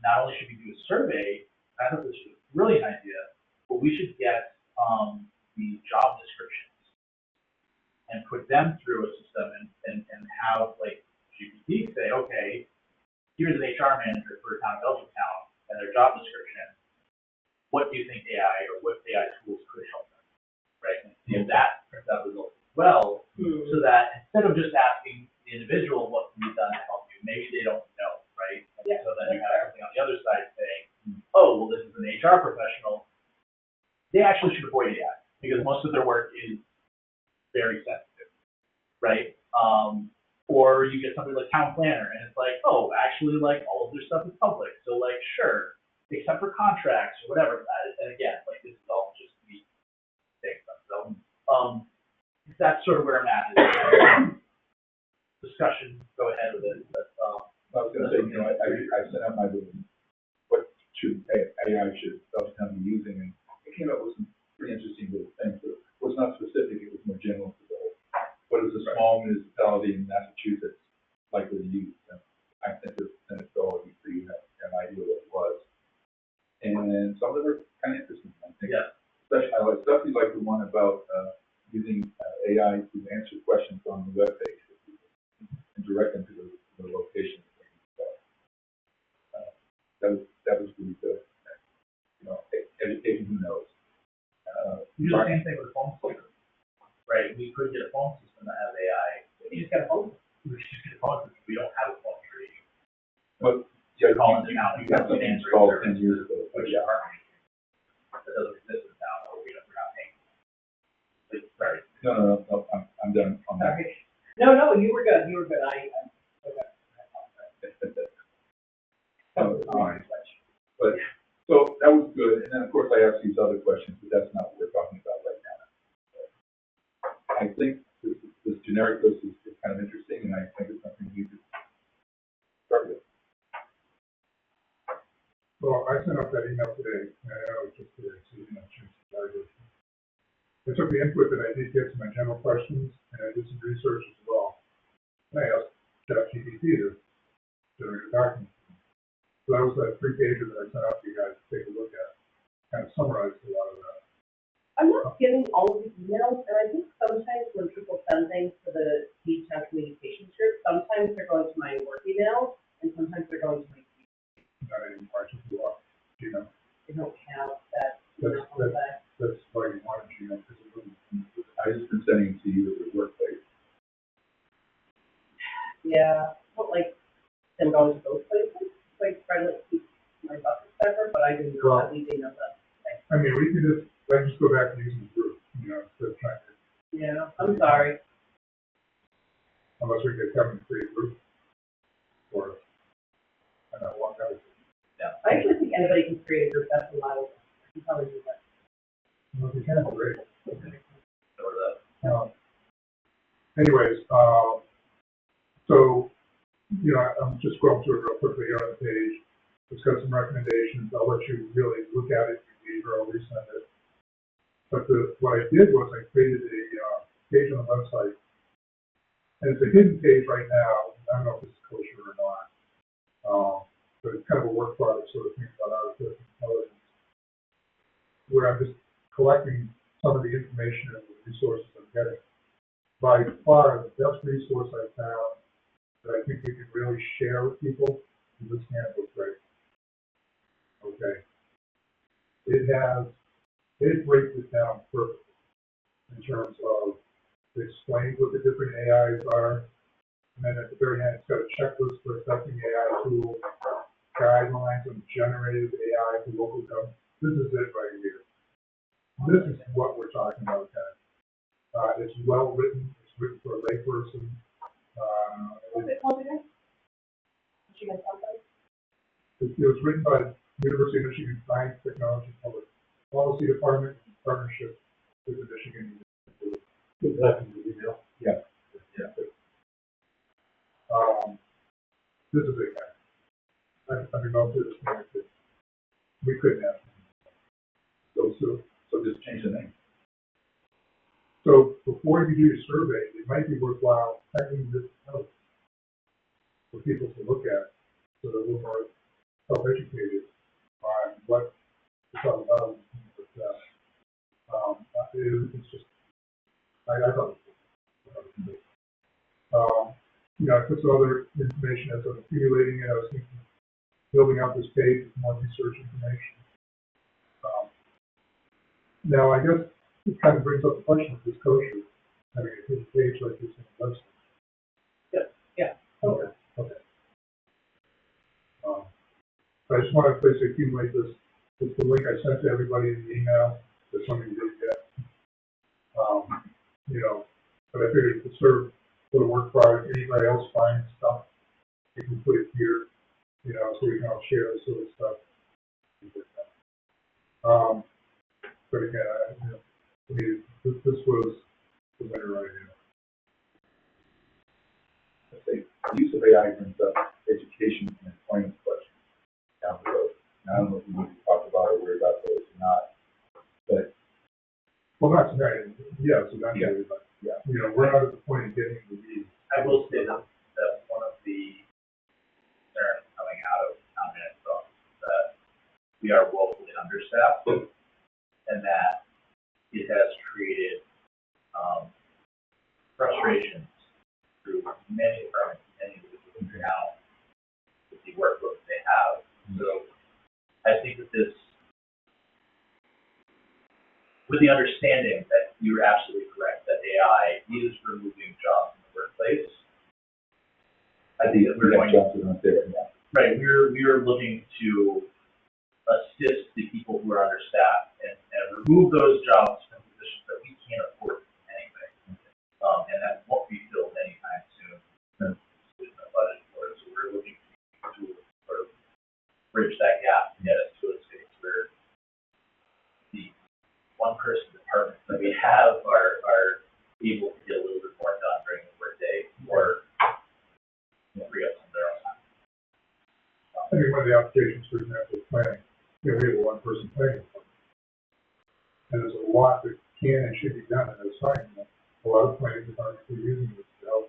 Speaker 1: not only should we do a survey, I thought this was a brilliant idea, but we should get, the job descriptions and put them through a system and have, like, GPT say, okay, here's an HR manager for a town of Belchertown and their job description. What do you think AI or what AI tools could help them, right? And see if that turns out results as well, so that instead of just asking the individual what can be done to help you, maybe they don't know, right? And
Speaker 4: Yeah,
Speaker 1: so then you have something on the other side saying, oh, well, this is an HR professional. They actually should avoid AI because most of their work is very sensitive, right? Or you get somebody like town planner, and it's like, oh, actually, like, all of their stuff is public, so, like, sure, except for contracts or whatever. And again, like, this is all just me saying stuff. So, that's sort of where I'm at. Discussion, go ahead with it, but,
Speaker 3: I was gonna say, I sent out my little, what AI should Belchertown be using, and it came up with some pretty interesting little things, but it was not specific, it was more general for the whole. What is a small municipality in Massachusetts likely to use? And I sent it to all of you so you have an idea what it was. And some of them are kind of interesting, I think.
Speaker 1: yeah.
Speaker 3: Especially like the one about using AI to answer questions on the webpage and direct them to the location. That was really good. Education, who knows?
Speaker 1: We do the same thing with a phone system, right? We could get a phone system that has AI.
Speaker 4: You just got a phone.
Speaker 1: We should just get a phone system. We don't have a phone tree.
Speaker 3: But yeah,
Speaker 1: Call into town.
Speaker 3: you got something installed 10 years ago.
Speaker 1: Which are, that doesn't exist in town, or we're not paying. Like, sorry.
Speaker 3: No, I'm done on that.
Speaker 4: Sorry. No, you were good, okay.
Speaker 3: But, so that was good, and then of course I asked these other questions, but that's not what we're talking about right now. I think this generic list is kind of interesting, and I think it's something we could start with.
Speaker 2: Well, I sent out that email today, and I know it's just today, so you didn't have a chance to dive in. I took the input that I did get to my general questions, and I did some research as well. And I asked ChatGPT to generate a document. So that was that 3-pager that I sent out to you guys to take a look at. Kind of summarized a lot of that.
Speaker 4: I'm not getting all of the emails, and I think sometimes when people send things to the Town Communications Group, sometimes they're going to my work email, and sometimes they're going to my
Speaker 2: Not any parts of the law, you know.
Speaker 4: I don't have that.
Speaker 2: That's why you wanted, you know, because it wouldn't.
Speaker 3: I just been sending it to you at the workplace.
Speaker 4: Yeah, but like, them going to those places, like, try to keep my bucket separate, but I didn't know that we didn't know that.
Speaker 2: I mean, we can just go back and use the group, you know, instead of trying to.
Speaker 4: Yeah, I'm sorry.
Speaker 2: Unless we get Kevin to create a group. Or, I don't know, one guy.
Speaker 1: Yeah.
Speaker 4: I actually think anybody can create a group, that's allowed. I can probably do that.
Speaker 2: Well, if you can, great.
Speaker 1: Or the,
Speaker 2: Anyways, so, you know, I'm just scrolling through it real quickly here on the page. It's got some recommendations. I'll let you really look at it or I'll resend it. But what I did was I created a page on the website. And it's a hidden page right now. I don't know if it's kosher or not. But it's kind of a work product sort of thing about artificial intelligence, where I'm just collecting some of the information and the resources I'm getting. By far, the best resource I found that I think we can really share with people is this handbook right. Okay. It breaks it down perfectly in terms of it explains what the different AIs are, and then at the very end, it's got a checklist for assessing AI tools, guidelines on generative AI for local government. This is it right here. This is what we're talking about, guys. It's well written. It's written for a layperson.
Speaker 4: What's it called again? Michigan something?
Speaker 2: It was written by the University of Michigan Science, Technology, and Public Policy Department in partnership with the Michigan University.
Speaker 7: Good luck in the email.
Speaker 3: Yeah.
Speaker 2: Yeah. this is a big guy. I've been going through this thing, we couldn't have.
Speaker 3: So just change the name.
Speaker 2: So before you do your survey, it might be worthwhile having this out for people to look at, so they're a little more self-educated on what it's all about and things like that. It's just, I thought it was cool. You know, I put some other information as I'm accumulating it. I was thinking, building out this page with more research information. Now, I guess it kind of brings up the question of this kosher, having a big page like this in the website.
Speaker 4: Yeah.
Speaker 2: Okay. I just want to basically accumulate this. It's the link I sent to everybody in the email. There's something you didn't get. You know, but I figured it could serve for the work product. Anybody else finds stuff, you can put it here, you know, so we can all share this sort of stuff. But again, you know, I mean, this was the winner right here.
Speaker 3: Let's say, the use of AI brings up education and employment questions down the road. And I don't know if we need to talk about or worry about those or not, but.
Speaker 2: Well, not tonight. Yes, eventually, but
Speaker 3: yeah,
Speaker 2: you know, we're not at the point of getting the lead.
Speaker 1: I will say that one of the concerns coming out of town minutes is that we are woefully understaffed, and that it has created frustrations through many departments, many individuals now with the workload they have. So I think that this, with the understanding that you're absolutely correct, that AI is removing jobs in the workplace, I think that we're going to, right, we're looking to assist the people who are understaffed and remove those jobs from positions that we can't afford anyway. And that won't be filled anytime soon. There's no budget for it. So we're looking to sort of bridge that gap to get us to a space where the one-person departments that we have are able to get a little bit more done during the workday or free up some of their own time.
Speaker 2: I mean, one of the applications, for example, is planning. You know, we have a one-person planning department. And there's a lot that can and should be done in those sites. A lot of planning departments are using this to help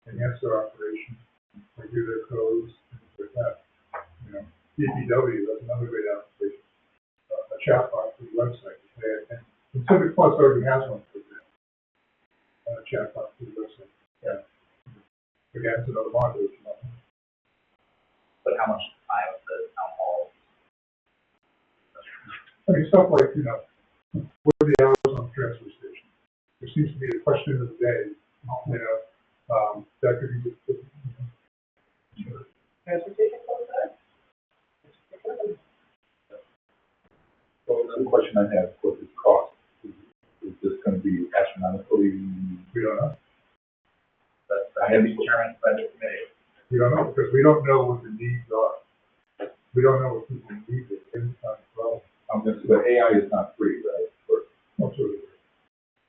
Speaker 2: enhance their operation, review their codes, things like that. You know, DPW, that's another great application. A chatbot for the website. And Civic Plus already has one for example. A chatbot for the website. Yeah. Again, it's another module.
Speaker 1: But how much time of the town hall?
Speaker 2: I mean, stuff like, you know, what are the hours on the transfer station? There seems to be a question of the day, you know, that could be just.
Speaker 4: Transportation closed.
Speaker 3: Well, another question I have, what is cost? Is this going to be astronomically?
Speaker 2: We don't know.
Speaker 1: That's going to be determined by the committee.
Speaker 2: We don't know, because we don't know what the needs are. We don't know what people need at any time as well.
Speaker 3: I'm going to say, but AI is not free, right?
Speaker 2: Absolutely.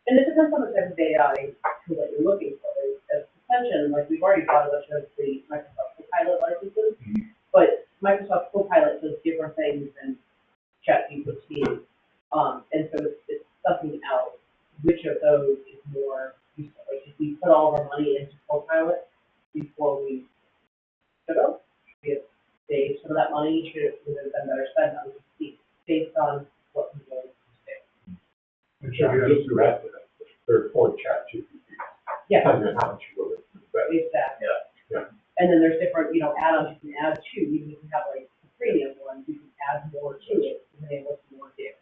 Speaker 4: And it depends on the type of AI tool that you're looking for. As mentioned, like we've already bought a bunch of the Microsoft Copilot licenses, but Microsoft Copilot does different things than ChatGPT. And so it's sussing out which of those is more useful. Like if we put all of our money into Copilot before we should have, we have saved some of that money, should have been better spent on it based on what we're doing.
Speaker 2: And should we
Speaker 7: Just to wrap it up, third point, ChatGPT.
Speaker 4: Yeah.
Speaker 7: And then how much you go with that.
Speaker 4: Exactly.
Speaker 7: Yeah.
Speaker 4: And then there's different, you know, add-ons you can add to, even if you have like a premium one, you can add more to it, and then what's more there.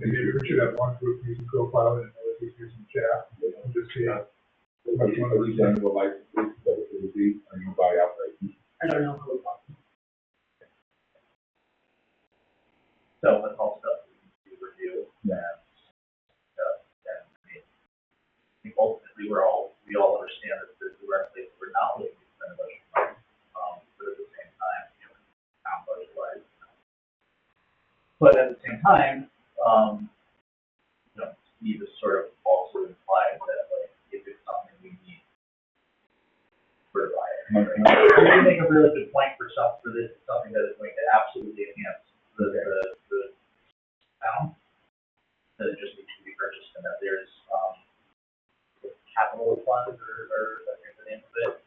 Speaker 2: And maybe we should have one group using Copilot and another group using Chat, and just see how.
Speaker 3: Which one of these annual licenses that it would be, or you buy outright?
Speaker 4: I don't know how it works.
Speaker 1: So that's all stuff we need to review.
Speaker 3: Yeah.
Speaker 1: I think ultimately we all understand that the direct place we're not looking to spend a bunch of money, but at the same time, you know, town budget wise. But at the same time, you know, Steve has sort of also implied that like if it's something we need, we're buy it.
Speaker 9: You make a really good point for this, something that is going to absolutely enhance the town. That it just needs to be purchased, and that there's, capital fund, or I think the name of it.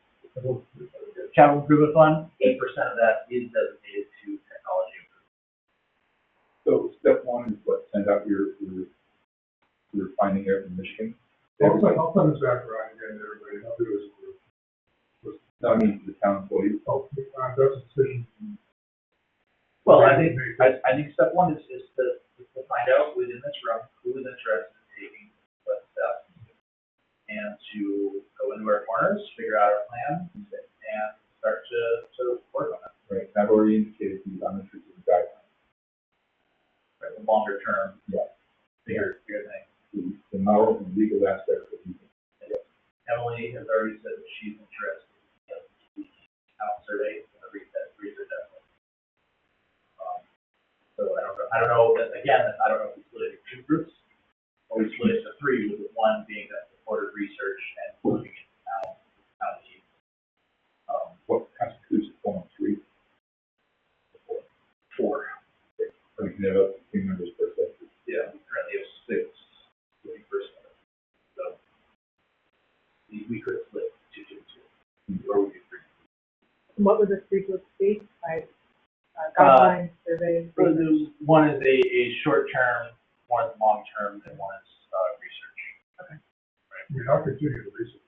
Speaker 9: Capital improvement fund, 8% of that is designated to technology improvement.
Speaker 3: So step one is what, send out your finding out in Michigan?
Speaker 2: I'll send this back around again to everybody, I'll do this.
Speaker 3: No, I mean, the town employees.
Speaker 2: Oh, that's a decision.
Speaker 9: Well, I think step one is to find out within this room who is interested in taking what steps, and to go into our corners, figure out our plan, and start to work on it.
Speaker 3: Right, I've already indicated these on the guidelines.
Speaker 9: Right, the longer term, bigger thing.
Speaker 3: The moral and legal aspects of these.
Speaker 9: Emily has already said that she's interested in the town survey and the research effort. So I don't know that, again, I don't know if we split it into two groups, or we split it into three, with one being that supported research and looking into town needs.
Speaker 3: What constitutes a form of three? Four. So we can have up to 3 members per section.
Speaker 9: Yeah, we currently have 6 living person. So we could split 2, or we could 3.
Speaker 6: What would the 3 groups be? Guidelines, surveys?
Speaker 9: One is a short term, one is long term, and one is research.
Speaker 6: Okay.
Speaker 9: Right.
Speaker 2: I mean, I'll continue the research.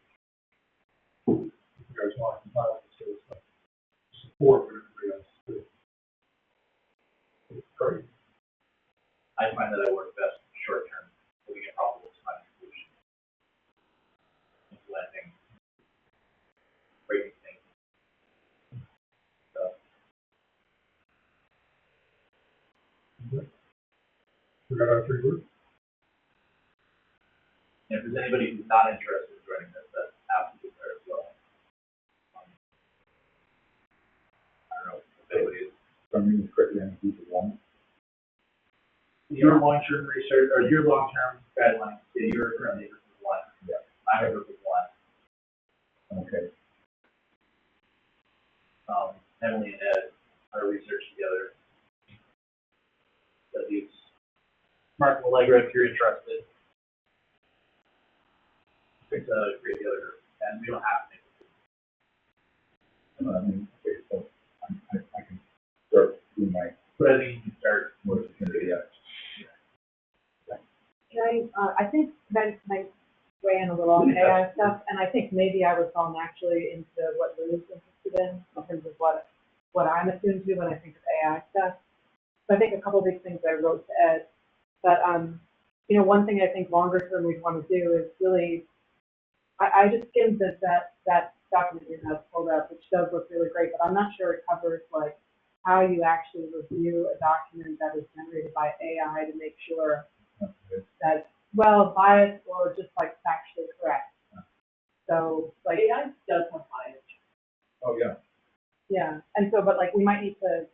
Speaker 2: If you guys want to compile this sort of stuff, support what everybody else is doing. It's great.
Speaker 9: I find that I work best short term, looking at problems, finding solutions, implementing, breaking things. So,
Speaker 2: Okay. We got our 3 groups.
Speaker 9: and if there's anybody who's not interested in joining this, that's absolutely fair as well. I don't know if anybody is.
Speaker 3: Some means correctly on group of 1.
Speaker 9: Your long-term research, or your long-term guidelines, you're currently group of 1.
Speaker 3: Yeah.
Speaker 9: I'm a group of 1.
Speaker 3: Okay.
Speaker 9: Emily and Ed are research together. That leaves Mark and Allegra if you're interested. It's a great the other group, and we don't have to make it.
Speaker 3: Okay, so I can start doing my
Speaker 9: But I think you can start.
Speaker 3: work committee.
Speaker 6: I think Ben might weigh in a little on AI stuff, and I think maybe I would fall naturally into what Lou's interested in terms of what I'm attuned to when I think of AI stuff. So I think a couple of big things I wrote to Ed, but one thing I think longer term we'd want to do is really, I just skimmed that document you have pulled up, which does look really great, but I'm not sure it covers like how you actually review a document that is generated by AI to make sure that well biased or just like factually correct. So like
Speaker 4: AI does have bias.
Speaker 3: Oh, yeah.
Speaker 6: yeah, and so but like we might need to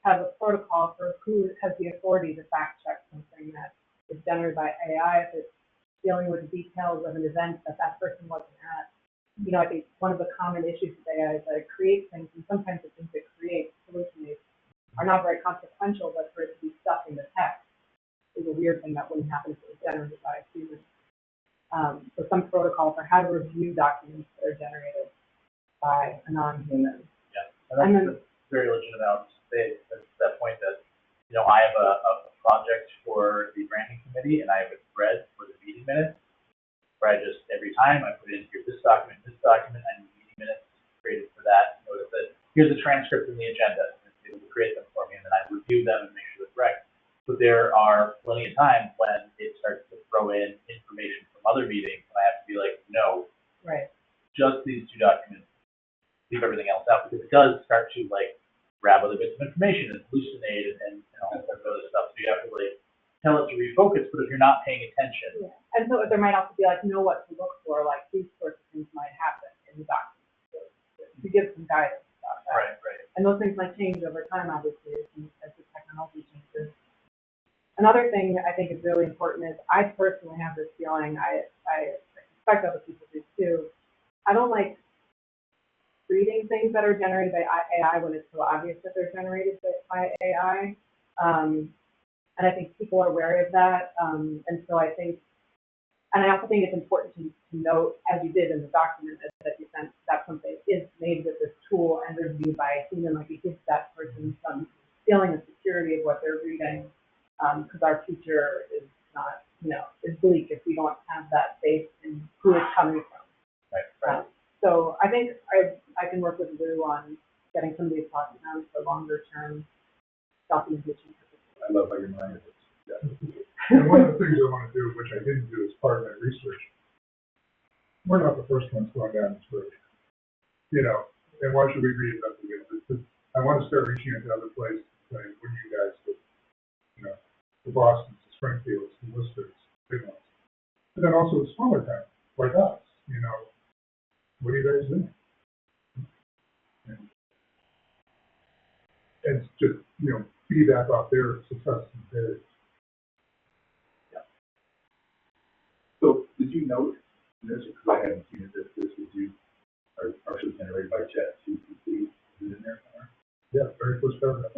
Speaker 6: have a protocol for who has the authority to fact check something that is generated by AI if it's dealing with the details of an event that person wasn't at. I think one of the common issues with AI is that it creates things, and sometimes the things it creates, hallucinates, are not very consequential, but for it to be stuck in the text is a weird thing that wouldn't happen if it was generated by a human. So some protocol for how to review documents that are generated by a non-human.
Speaker 9: Yeah, and that's very legitimate. I'll just say at that point that, I have a project for the branding committee, and I have a thread for the meeting minutes, where I just, every time I put in, here's this document, I need meeting minutes created for that. Notice that here's a transcript and the agenda, and it will create them for me, and then I review them and make sure they're correct. But there are plenty of times when it starts to throw in information from other meetings, and I have to be like, no,
Speaker 6: right,
Speaker 9: just these 2 documents, leave everything else out, because it does start to like grab other bits of information and hallucinate and all that other stuff. So you have to like tell it to refocus, but if you're not paying attention.
Speaker 6: yeah. And so there might also be like know what to look for, like these sorts of things might happen in the document to give some guidance about that.
Speaker 9: Right.
Speaker 6: And those things might change over time, obviously, as the technology changes. Another thing I think is really important is I personally have this feeling, I suspect other people do too. I don't like
Speaker 5: reading things that are generated by AI when it's so obvious that they're generated by AI. And I think people are wary of that. And so I think, and I also think it's important to note, as you did in the document that you sent, that something is made with this tool and reviewed by a human, like it gives that person some feeling of security of what they're reading, because our future is not, is bleak if we don't have that faith in who it's coming from.
Speaker 9: Right.
Speaker 5: So I think I can work with Lou on getting some of these thoughts down for longer term documentation.
Speaker 3: I love how your mind is. Yeah.
Speaker 2: And one of the things I want to do, which I didn't do as part of my research, we're not the first ones going down this road. And why should we reinvestigate it? Because I want to start reaching into other places, saying, what do you guys do? The Bostons, the Springfields, the Worcesters, big ones. But then also the smaller towns, like us, what do you guys do? And just, feedback off their successes and failures.
Speaker 3: So did you note, this is because I haven't seen it, that this was used, or partially generated by ChatGPT, is it in there somewhere?
Speaker 2: Yeah, very first paragraph.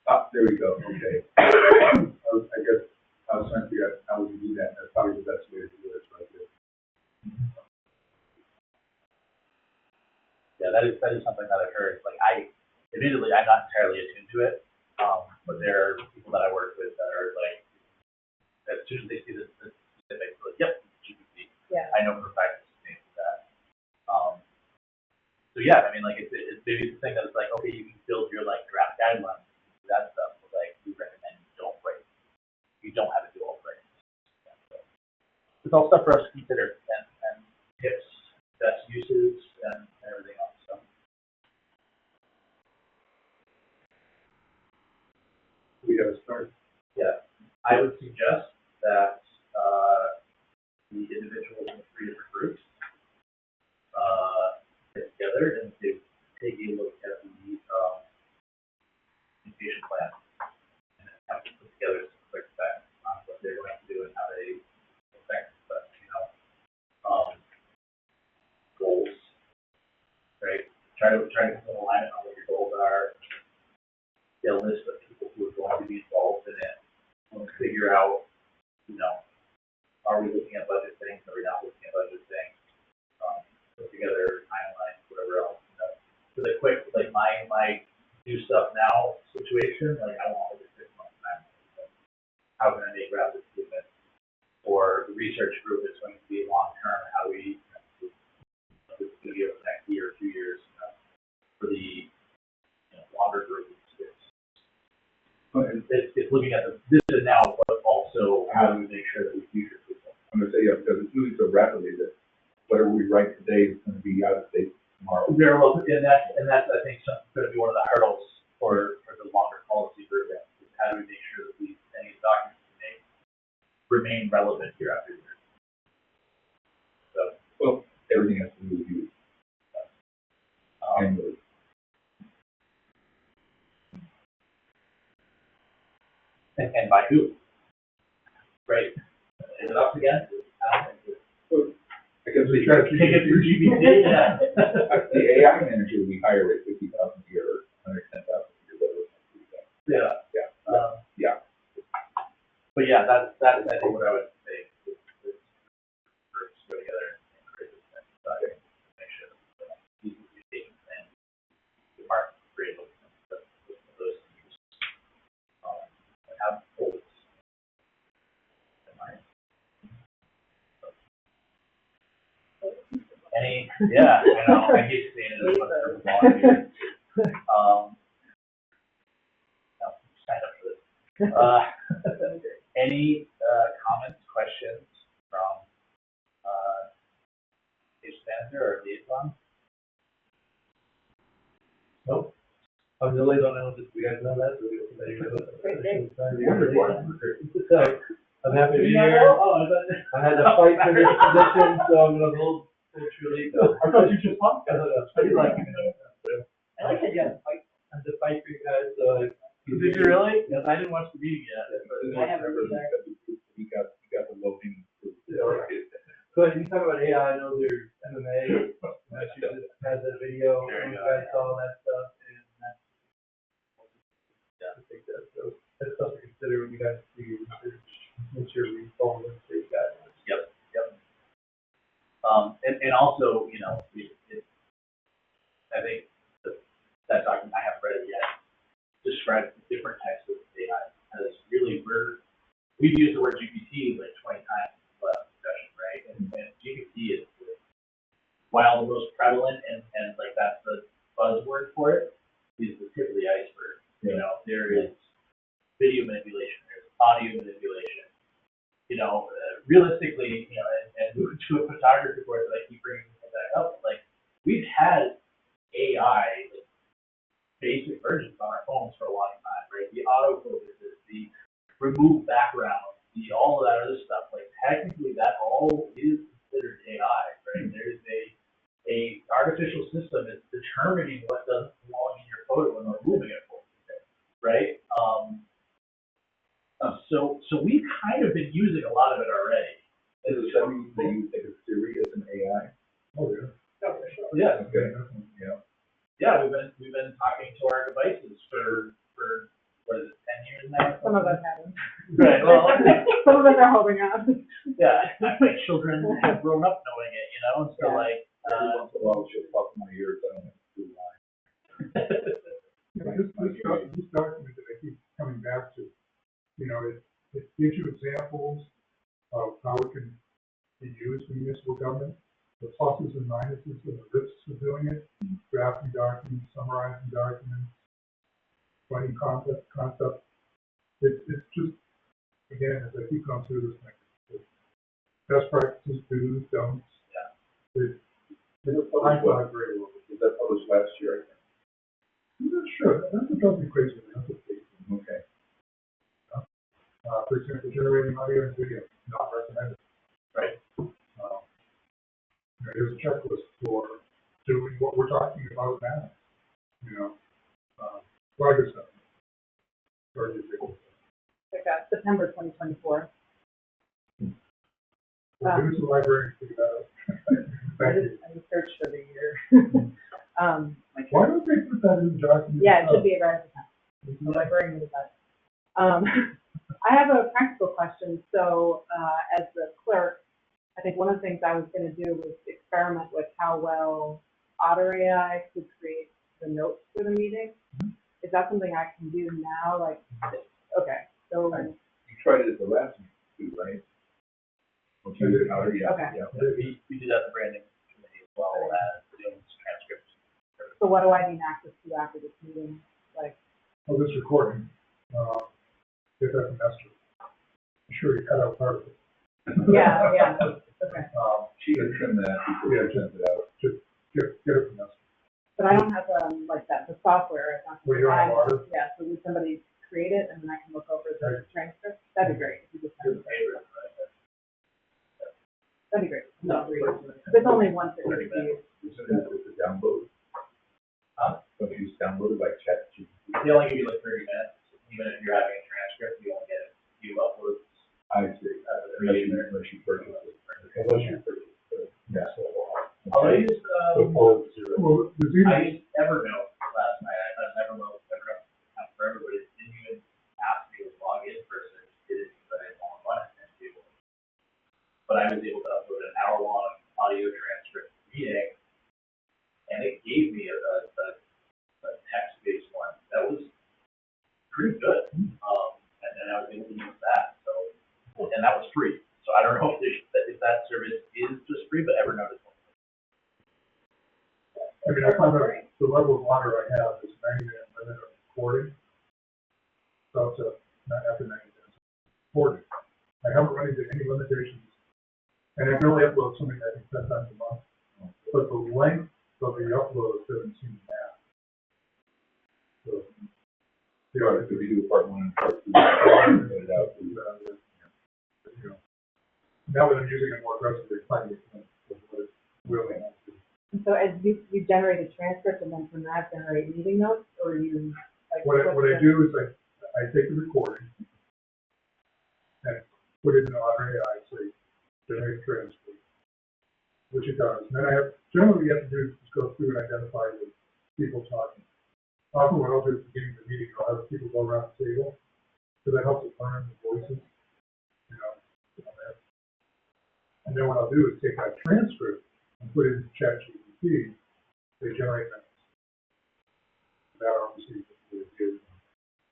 Speaker 3: Ah, there we go, okay. I guess I was trying to figure out how would you do that, that's probably the best way to do this right there.
Speaker 9: Yeah, that is something that I've heard. Like admittedly, I'm not entirely attuned to it, but there are people that I work with that are like, as soon as they see the specifics, like, yep, GPT.
Speaker 5: Yeah.
Speaker 9: I know for a fact it's that. So yeah, I mean, like it's maybe the thing that it's like, okay, you can build your like draft guidelines, do that stuff, but like we recommend you don't write. You don't have to do all the writing. Yeah, so it's all stuff for us to consider and tips, best uses, and everything else. So.
Speaker 3: We have a start.
Speaker 9: Yeah, I would suggest that the individuals in the 3 different groups get together and take a look at the communication plan and have to put together some quick specs on what they're going to do and how they affect such, goals, right? Try to put an alignment on what your goals are. Get a list of people who are going to be involved in it. And figure out, are we looking at budget things? Are we not looking at budget things? Put together timelines, whatever else. For the quick, like my do stuff now situation, like I want like a 6-month time. How can I make rapid improvement? Or the research group is going to be long term. How we this is going to be over the next year or 2 years. For the longer group, it's looking at the this and now, but also how do we make sure that we future people.
Speaker 3: I'm gonna say, yeah, because it's moving so rapidly that whatever we write today is gonna be out of date tomorrow.
Speaker 9: Very well, and that's I think going to be one of the hurdles for the longer policy group. Is how do we make sure that any documents we make remain relevant year after year. So,
Speaker 3: well, everything has to be reviewed annually.
Speaker 9: And by who? Right? Is it us again? I don't think
Speaker 3: Well, I guess we try to
Speaker 9: take it through GPT. Yeah.
Speaker 3: The AI manager we hire at $50,000 a year, $110,000 a year, whatever.
Speaker 9: Yeah.
Speaker 3: Yeah.
Speaker 9: But yeah, that's I think what I would say is groups go together and create this thing. So I think make sure that these will be taken and the market create those things and have goals in mind. Yeah, I know, I keep seeing it as much for volunteers. No, sign up for this. Any comments, questions from station manager or liaison? Nope. I'm really don't know, you guys know that?
Speaker 8: So, I'm happy to be here. I had to fight for this position, so I'm gonna hold truly.
Speaker 9: I thought you just talked. I
Speaker 8: like it.
Speaker 9: I like it, yeah.
Speaker 8: I had to fight for you guys, so.
Speaker 9: Did you really? Because I didn't watch the meeting yet.
Speaker 5: I haven't either.
Speaker 3: You got the low hanging fruit.
Speaker 8: So you talk about AI, I know there's MMA,
Speaker 2: you guys do your research, make sure you follow the state guidelines.
Speaker 9: Yep. And also, you know, I think that document, I haven't read it yet, describes the different types of AI. As really, we've used the word GPT like 20 times in the last discussion, right? And GPT is, while the most prevalent and like that's the buzzword for it, is the tip of the iceberg. You know, there is video manipulation, there's audio manipulation. You know, realistically, you know, and moving to a photography course that I keep bringing back up, like we've had AI like, basic versions on our phones for a long time, right? The autofocus, the remove background, all of that other stuff. Like technically, that all is considered AI, right? There's a artificial system is determining what doesn't belong in your photo and removing it for you, right? So we've kind of been using a lot of it already.
Speaker 3: Is it something that you think of Siri as an AI?
Speaker 2: Oh, yeah.
Speaker 4: Oh, for sure.
Speaker 9: Yeah.
Speaker 3: Okay. Yeah.
Speaker 9: Yeah, we've been talking to our devices for what is it, 10 years now?
Speaker 6: Some of us haven't.
Speaker 9: Right. Well,
Speaker 6: Some of us are holding on.
Speaker 9: yeah, my children have grown up knowing it, you know, so
Speaker 6: Yeah.
Speaker 9: like.
Speaker 3: Every once in a while, she'll pop in my ears. I don't know if it's why.
Speaker 2: This document that I keep coming back to, you know, it gives you examples of how it can be used in municipal government, the pluses and minuses and the risks of doing it, drafting documents, summarizing documents, finding concept. It's just, again, as I keep going through this thing, best practices, do's, don'ts.
Speaker 9: Yeah.
Speaker 2: I thought very well.
Speaker 3: Was that published last year, I think?
Speaker 2: I'm not sure. That's what drives me crazy.
Speaker 3: Okay.
Speaker 2: For example, generating audio and video, not recommended.
Speaker 9: Right.
Speaker 2: There's a checklist for doing what we're talking about now. You know, private stuff.
Speaker 6: September 2024.
Speaker 2: Well, do some library and figure that out.
Speaker 6: I just searched for the year.
Speaker 2: Why don't they put that in the document?
Speaker 6: Yeah, it should be right at the time. The librarian would have that. I have a practical question. So, as the clerk, I think one of the things I was going to do was experiment with how well Otter AI could create the notes for the meeting. Is that something I can do now? Like, okay, so.
Speaker 3: You tried it at the last meeting too, right? Okay.
Speaker 6: Okay.
Speaker 3: Yeah.
Speaker 9: We do that in the branding committee as well as doing transcripts.
Speaker 6: So what do I need access to after this meeting? Like.
Speaker 2: Oh, this recording, if that's a master. I'm sure you cut out part of it.
Speaker 6: Yeah. Okay.
Speaker 3: She can trim that before she sends it out.
Speaker 2: Just get it from us.
Speaker 6: But I don't have like that, the software. It's not
Speaker 2: Well, you don't have Otter?
Speaker 6: Yeah, so would somebody create it and then I can look over the transcript? That'd be great. If you just send it. That'd be great. No, there's only one thing to use.
Speaker 3: Isn't it with the download? Don't you just download it like ChatGPT?
Speaker 9: They only give you like 30 minutes, even if you're having a transcript, you only get a few uploads.
Speaker 3: I see. Unless you purchase it.
Speaker 7: Unless you purchase it.
Speaker 3: Yeah.
Speaker 9: Although I used,
Speaker 2: Well, there's even,
Speaker 9: I used Evernote last night. I thought Evernote for everybody. It didn't even ask me to log in first. I just did it because I didn't want to do it. But I was able to upload an hour-long audio transcript meeting, and it gave me a text-based one. That was pretty good. And then I was able to use that. So, and that was free. So I don't know if that service is just free, but Evernote is one.
Speaker 2: I mean, I found out the level of water I have is 90-minute limit of recording. So it's not after 90 minutes. 40. I haven't run into any limitations. And I can only upload something I think 10 times a month. But the length of the upload doesn't seem to matter. So,
Speaker 3: Yeah, if we do part one and part two, get it out.
Speaker 2: you know, now that I'm using it more aggressively, finding what it really has to.
Speaker 6: So as you generate a transcript and then from that generate meeting notes, or you like?
Speaker 2: What I do is I take the recording and put it in Otter AI, say, generate transcript, which it does. And then generally you have to do is go through and identify the people talking. Often what I'll do at the beginning of the meeting, I'll have people go around the table because that helps us learn the voices, you know, on that. And then what I'll do is take that transcript and put it in ChatGPT, they generate minutes. That obviously is what it is,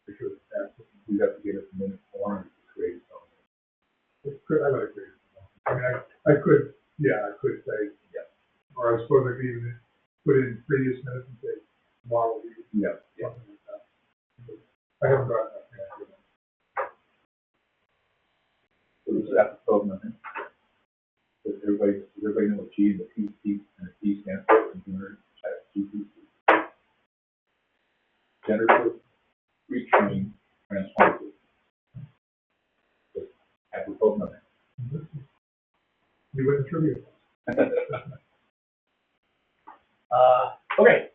Speaker 2: because that's,
Speaker 3: We have to get it from minute form to create something.
Speaker 2: it's good, I like it. I mean, I could, yeah, I could say,
Speaker 3: Yeah.
Speaker 2: or I suppose I could even put it in previous minutes and say, model view,
Speaker 3: Yeah, yeah.
Speaker 2: something like that. I haven't gotten that yet.
Speaker 3: So this is after 12 minutes. Does everybody know what G and the P and the T stand for? Computer chat GPT. Generative retraining transformative. Just after 12 minutes.
Speaker 2: You went to trivia.
Speaker 9: Okay.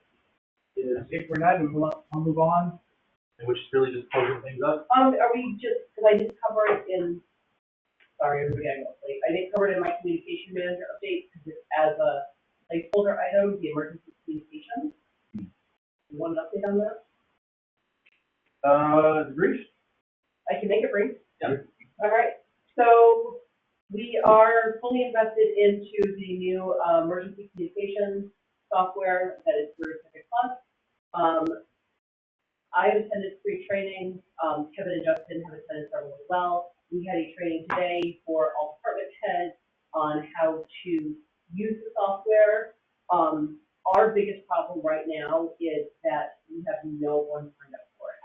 Speaker 9: If we're not, we'll move on, which is really just closing things up.
Speaker 5: Are we just, because I didn't cover it in, sorry, everybody, I got late. I didn't cover it in my communication manager update, because it's as a placeholder item, the emergency communications. You want an update on that?
Speaker 9: Brief?
Speaker 5: I can make it brief.
Speaker 9: Yeah.
Speaker 5: All right, so we are fully invested into the new emergency communications software that is through Civic Plus. I have attended free training. Kevin and Justin have attended several as well. We had a training today for all department heads on how to use the software. Our biggest problem right now is that we have no one signed up for it.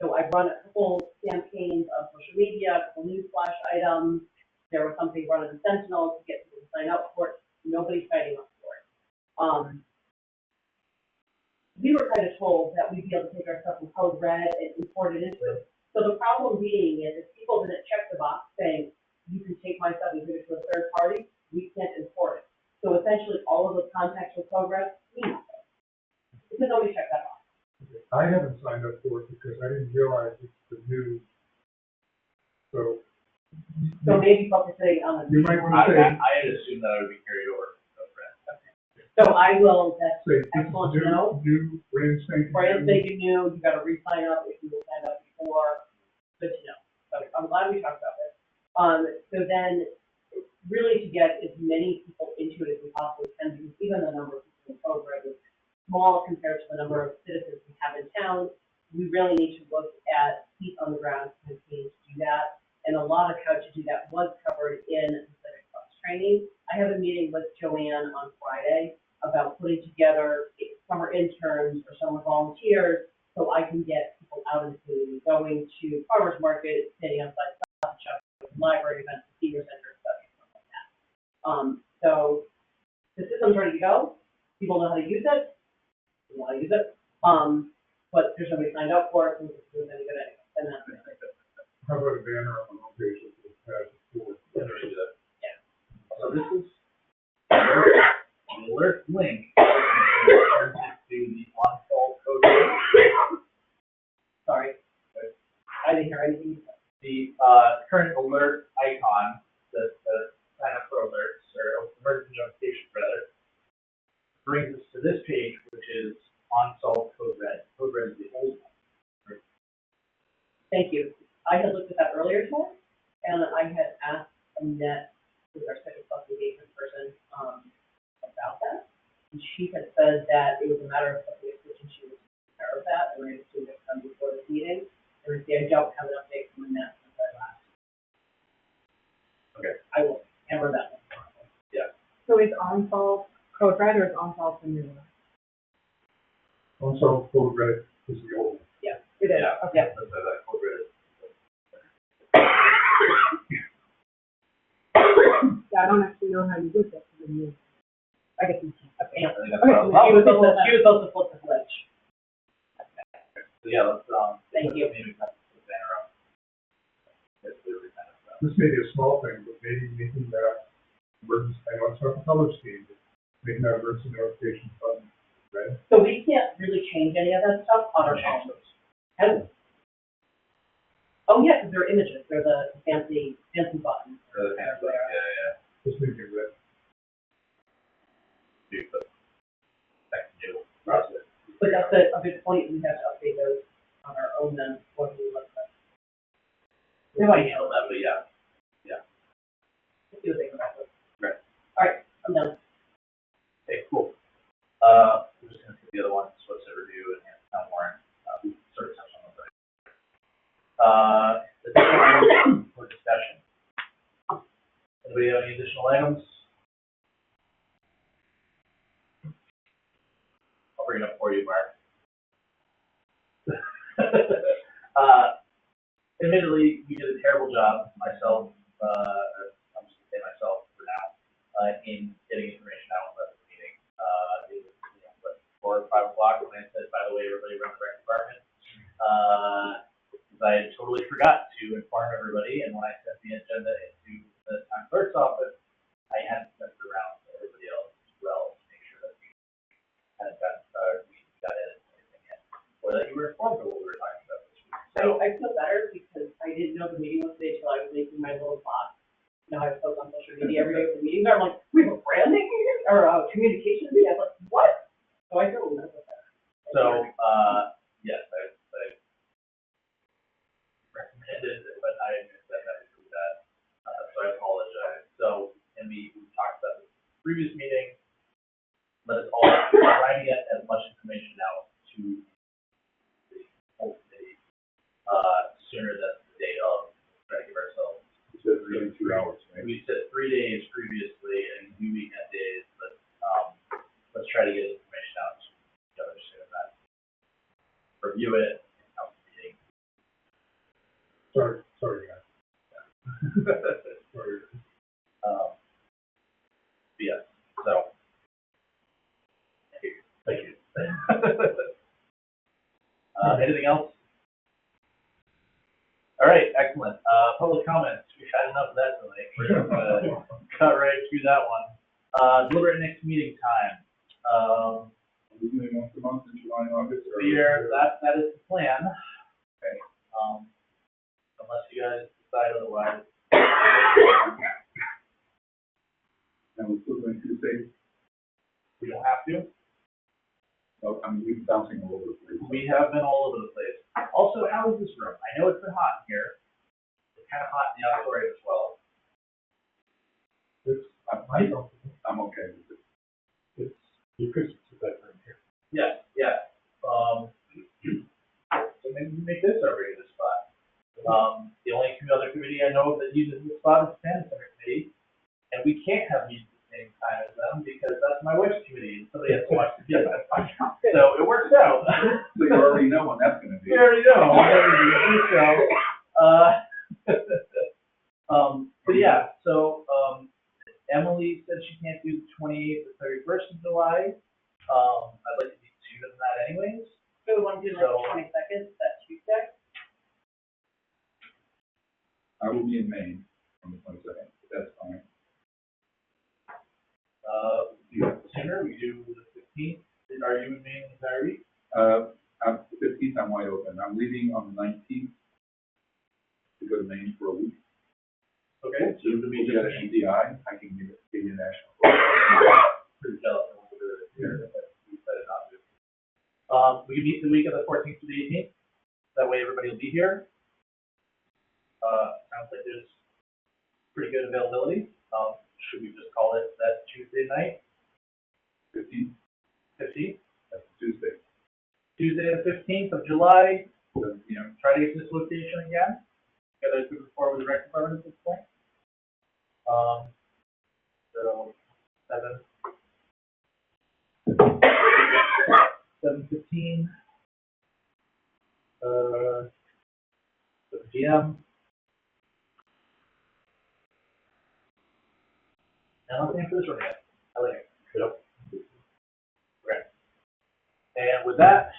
Speaker 5: So I've run a couple campaigns on social media, a couple news flash items. There was something run on the Sentinel to get people to sign up for it. Nobody's signing up for it. We were kind of told that we'd be able to take our stuff in code red and import it into it. So the problem being is if people didn't check the box saying, you can take my stuff and give it to a third party, we can't import it. So essentially all of those contacts with code red mean nothing. Because nobody checked that box.
Speaker 2: I haven't signed up for it because I didn't realize it's the new, so.
Speaker 5: So maybe focusing on the.
Speaker 2: You might want to say.
Speaker 9: I had assumed that I would be carried over.
Speaker 5: So I will, that's
Speaker 2: Say, this is
Speaker 5: excellent to know.
Speaker 2: new, brand spanking.
Speaker 5: Brand spanking new, you gotta re-sign up if you were signed up before, good to know. So I'm glad we talked about this. So then, really to get as many people into it as we possibly can, because even the number of people in code red is small compared to the number of citizens we have in town. We really need to look at feet on the ground campaigns to do that. And a lot of how to do that was covered in the Civic Plus training. I have a meeting with Joanne on Friday about putting together summer interns or summer volunteers so I can get people out in the community, going to farmers market, standing outside stop shop, library events, senior center, stuff like that. So the system's ready to go. People know how to use it. We want to use it. But there's nobody signed up for it, and it's doing any good anyway. And that's it.
Speaker 2: How about a banner on the homepage that says pass it forward?
Speaker 5: Yeah.
Speaker 9: So this is the alert link to the on-call code.
Speaker 5: Sorry. I didn't hear anything.
Speaker 9: The current alert icon, the sign up for alerts, or emergency notifications rather, brings us to this page, which is on-call code red. Code red is the old one.
Speaker 5: Thank you. I had looked at that earlier today, and I had asked Annette, who's our Civic Plus engagement person, about that. And she had said that it was a matter of something and she was taking care of that, and we're going to do it come before this meeting. And I don't have an update from Annette since I last.
Speaker 9: Okay.
Speaker 5: I will hammer that one.
Speaker 9: Yeah.
Speaker 6: So is on-call code red or is on-call the new one?
Speaker 2: Also, code red is the old one.
Speaker 5: Yeah, it is.
Speaker 9: Yeah.
Speaker 5: Okay.
Speaker 9: That's that code red is.
Speaker 6: Yeah, I don't actually know how you did that for the new. I guess you can. Okay.
Speaker 5: Yeah.
Speaker 9: I think that's
Speaker 6: Okay.
Speaker 9: what I was-
Speaker 5: She was supposed to flip the switch.
Speaker 9: So yeah, let's,
Speaker 5: Thank you.
Speaker 9: maybe cut the banner up. That's really kind of,
Speaker 2: This may be a small thing, but maybe making that emergency, I know it's not the color scheme, but making that emergency notification button red.
Speaker 5: So we can't really change any of that stuff on our phone. Has- Oh, yeah, because they're images, they're the fancy buttons.
Speaker 9: yeah.
Speaker 2: Just make it red.
Speaker 9: Back to new process.
Speaker 5: But that's a good point, we have to update those on our own then, what we look at.
Speaker 9: They might handle that, but yeah.
Speaker 4: Let's see what they come back with.
Speaker 9: Right.
Speaker 4: All right, I'm done.
Speaker 9: Okay, cool. We're just gonna see the other ones, website review and town warrant. We sort of touched on those already. Additional items for discussion. Anybody have any additional items? I'll bring it up for you, Mark. Admittedly, we did a terrible job, myself, I'm just gonna say myself for now, in getting information out about the meeting. It was, 4 or 5 o'clock when I said, by the way, everybody run the rec department. I had totally forgot to inform everybody, and when I sent the agenda into the town clerk's office, I hadn't sent it around to everybody else as well, to make sure that we got it, everything in, or that you were informed of what we were talking about this week. So
Speaker 4: I feel better because I didn't know the meeting was today until I was making my little box. Now I post on social media every day for the meetings. I'm like, we have a branding meeting or a communications meeting. I was like, what? So I feel a little bit better.
Speaker 9: So, yes, I recommended, but I admit that I didn't do that, so I apologize. So, and we talked about this previous meeting, let us all try to get as much information out to the whole committee, sooner than the day of, try to give ourselves.
Speaker 3: You said really 2 hours, right?
Speaker 9: We said 3 days previously and 2 weekend days, but, let's try to get information out to the others sooner than that. Review it, and come to the meeting.
Speaker 2: Sorry, guys. Sorry.
Speaker 9: Yeah, so. Thank you. Anything else? All right, excellent. Public comments. We've had enough of that tonight. We're gonna cut right through that one. Deliberate next meeting time.
Speaker 3: Are we doing once a month in July and August? Or
Speaker 9: That is the plan.
Speaker 3: Okay.
Speaker 9: Unless you guys decide otherwise.
Speaker 3: And we're still doing Tuesdays?
Speaker 9: We don't have to.
Speaker 3: Well, I mean, we're bouncing all over the place.
Speaker 9: We have been all over the place. Also, how is this room? I know it's been hot in here. It's kind of hot in the auditorium as well.
Speaker 3: I'm okay with it.
Speaker 7: You could sit that room here.
Speaker 9: Yes, yeah. So maybe we make this our regular spot. The only other committee I know of that uses this spot is the Family Center Committee, and we can't have meetings at the same time as them because that's my wife's committee, and somebody has to watch the video. So it works out.
Speaker 3: So you already know when that's gonna be.
Speaker 9: We already know. But yeah, so, Emily said she can't do the 28th or 31st of July. I'd like to be sooner than that anyways.
Speaker 4: So we want to do like the 22nd, that Tuesday?
Speaker 3: I will be in Maine on the 22nd, but that's fine.
Speaker 9: Sooner, we do the 15th. Are you in Maine the entire week?
Speaker 3: I'm, the 15th, I'm wide open. I'm leaving on the 19th to go to Maine for a week.
Speaker 9: Okay.
Speaker 3: So to me, at NDI, I can get international.
Speaker 9: Pretty jealous. I want to do it here, but we decided not to. We can meet the week of the 14th to the 18th. That way everybody will be here. Sounds like there's pretty good availability. Should we just call it that Tuesday night?
Speaker 3: 15th?
Speaker 9: 15th?
Speaker 3: That's Tuesday.
Speaker 9: Tuesday the 15th of July.
Speaker 3: 7 p.m.
Speaker 9: Try to get this location again. Got a good rapport with the rec department at this point. So 7:15. 7 p.m. And I'm paying for this one yet. I like it. Yep. Okay. And with that,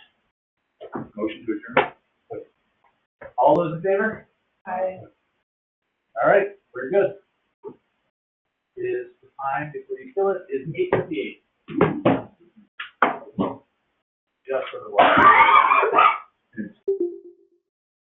Speaker 3: Motion to adjourn.
Speaker 9: all those in favor?
Speaker 6: Aye.
Speaker 9: All right, we're good. It is the time before you fill it is 8:58. Just for the water.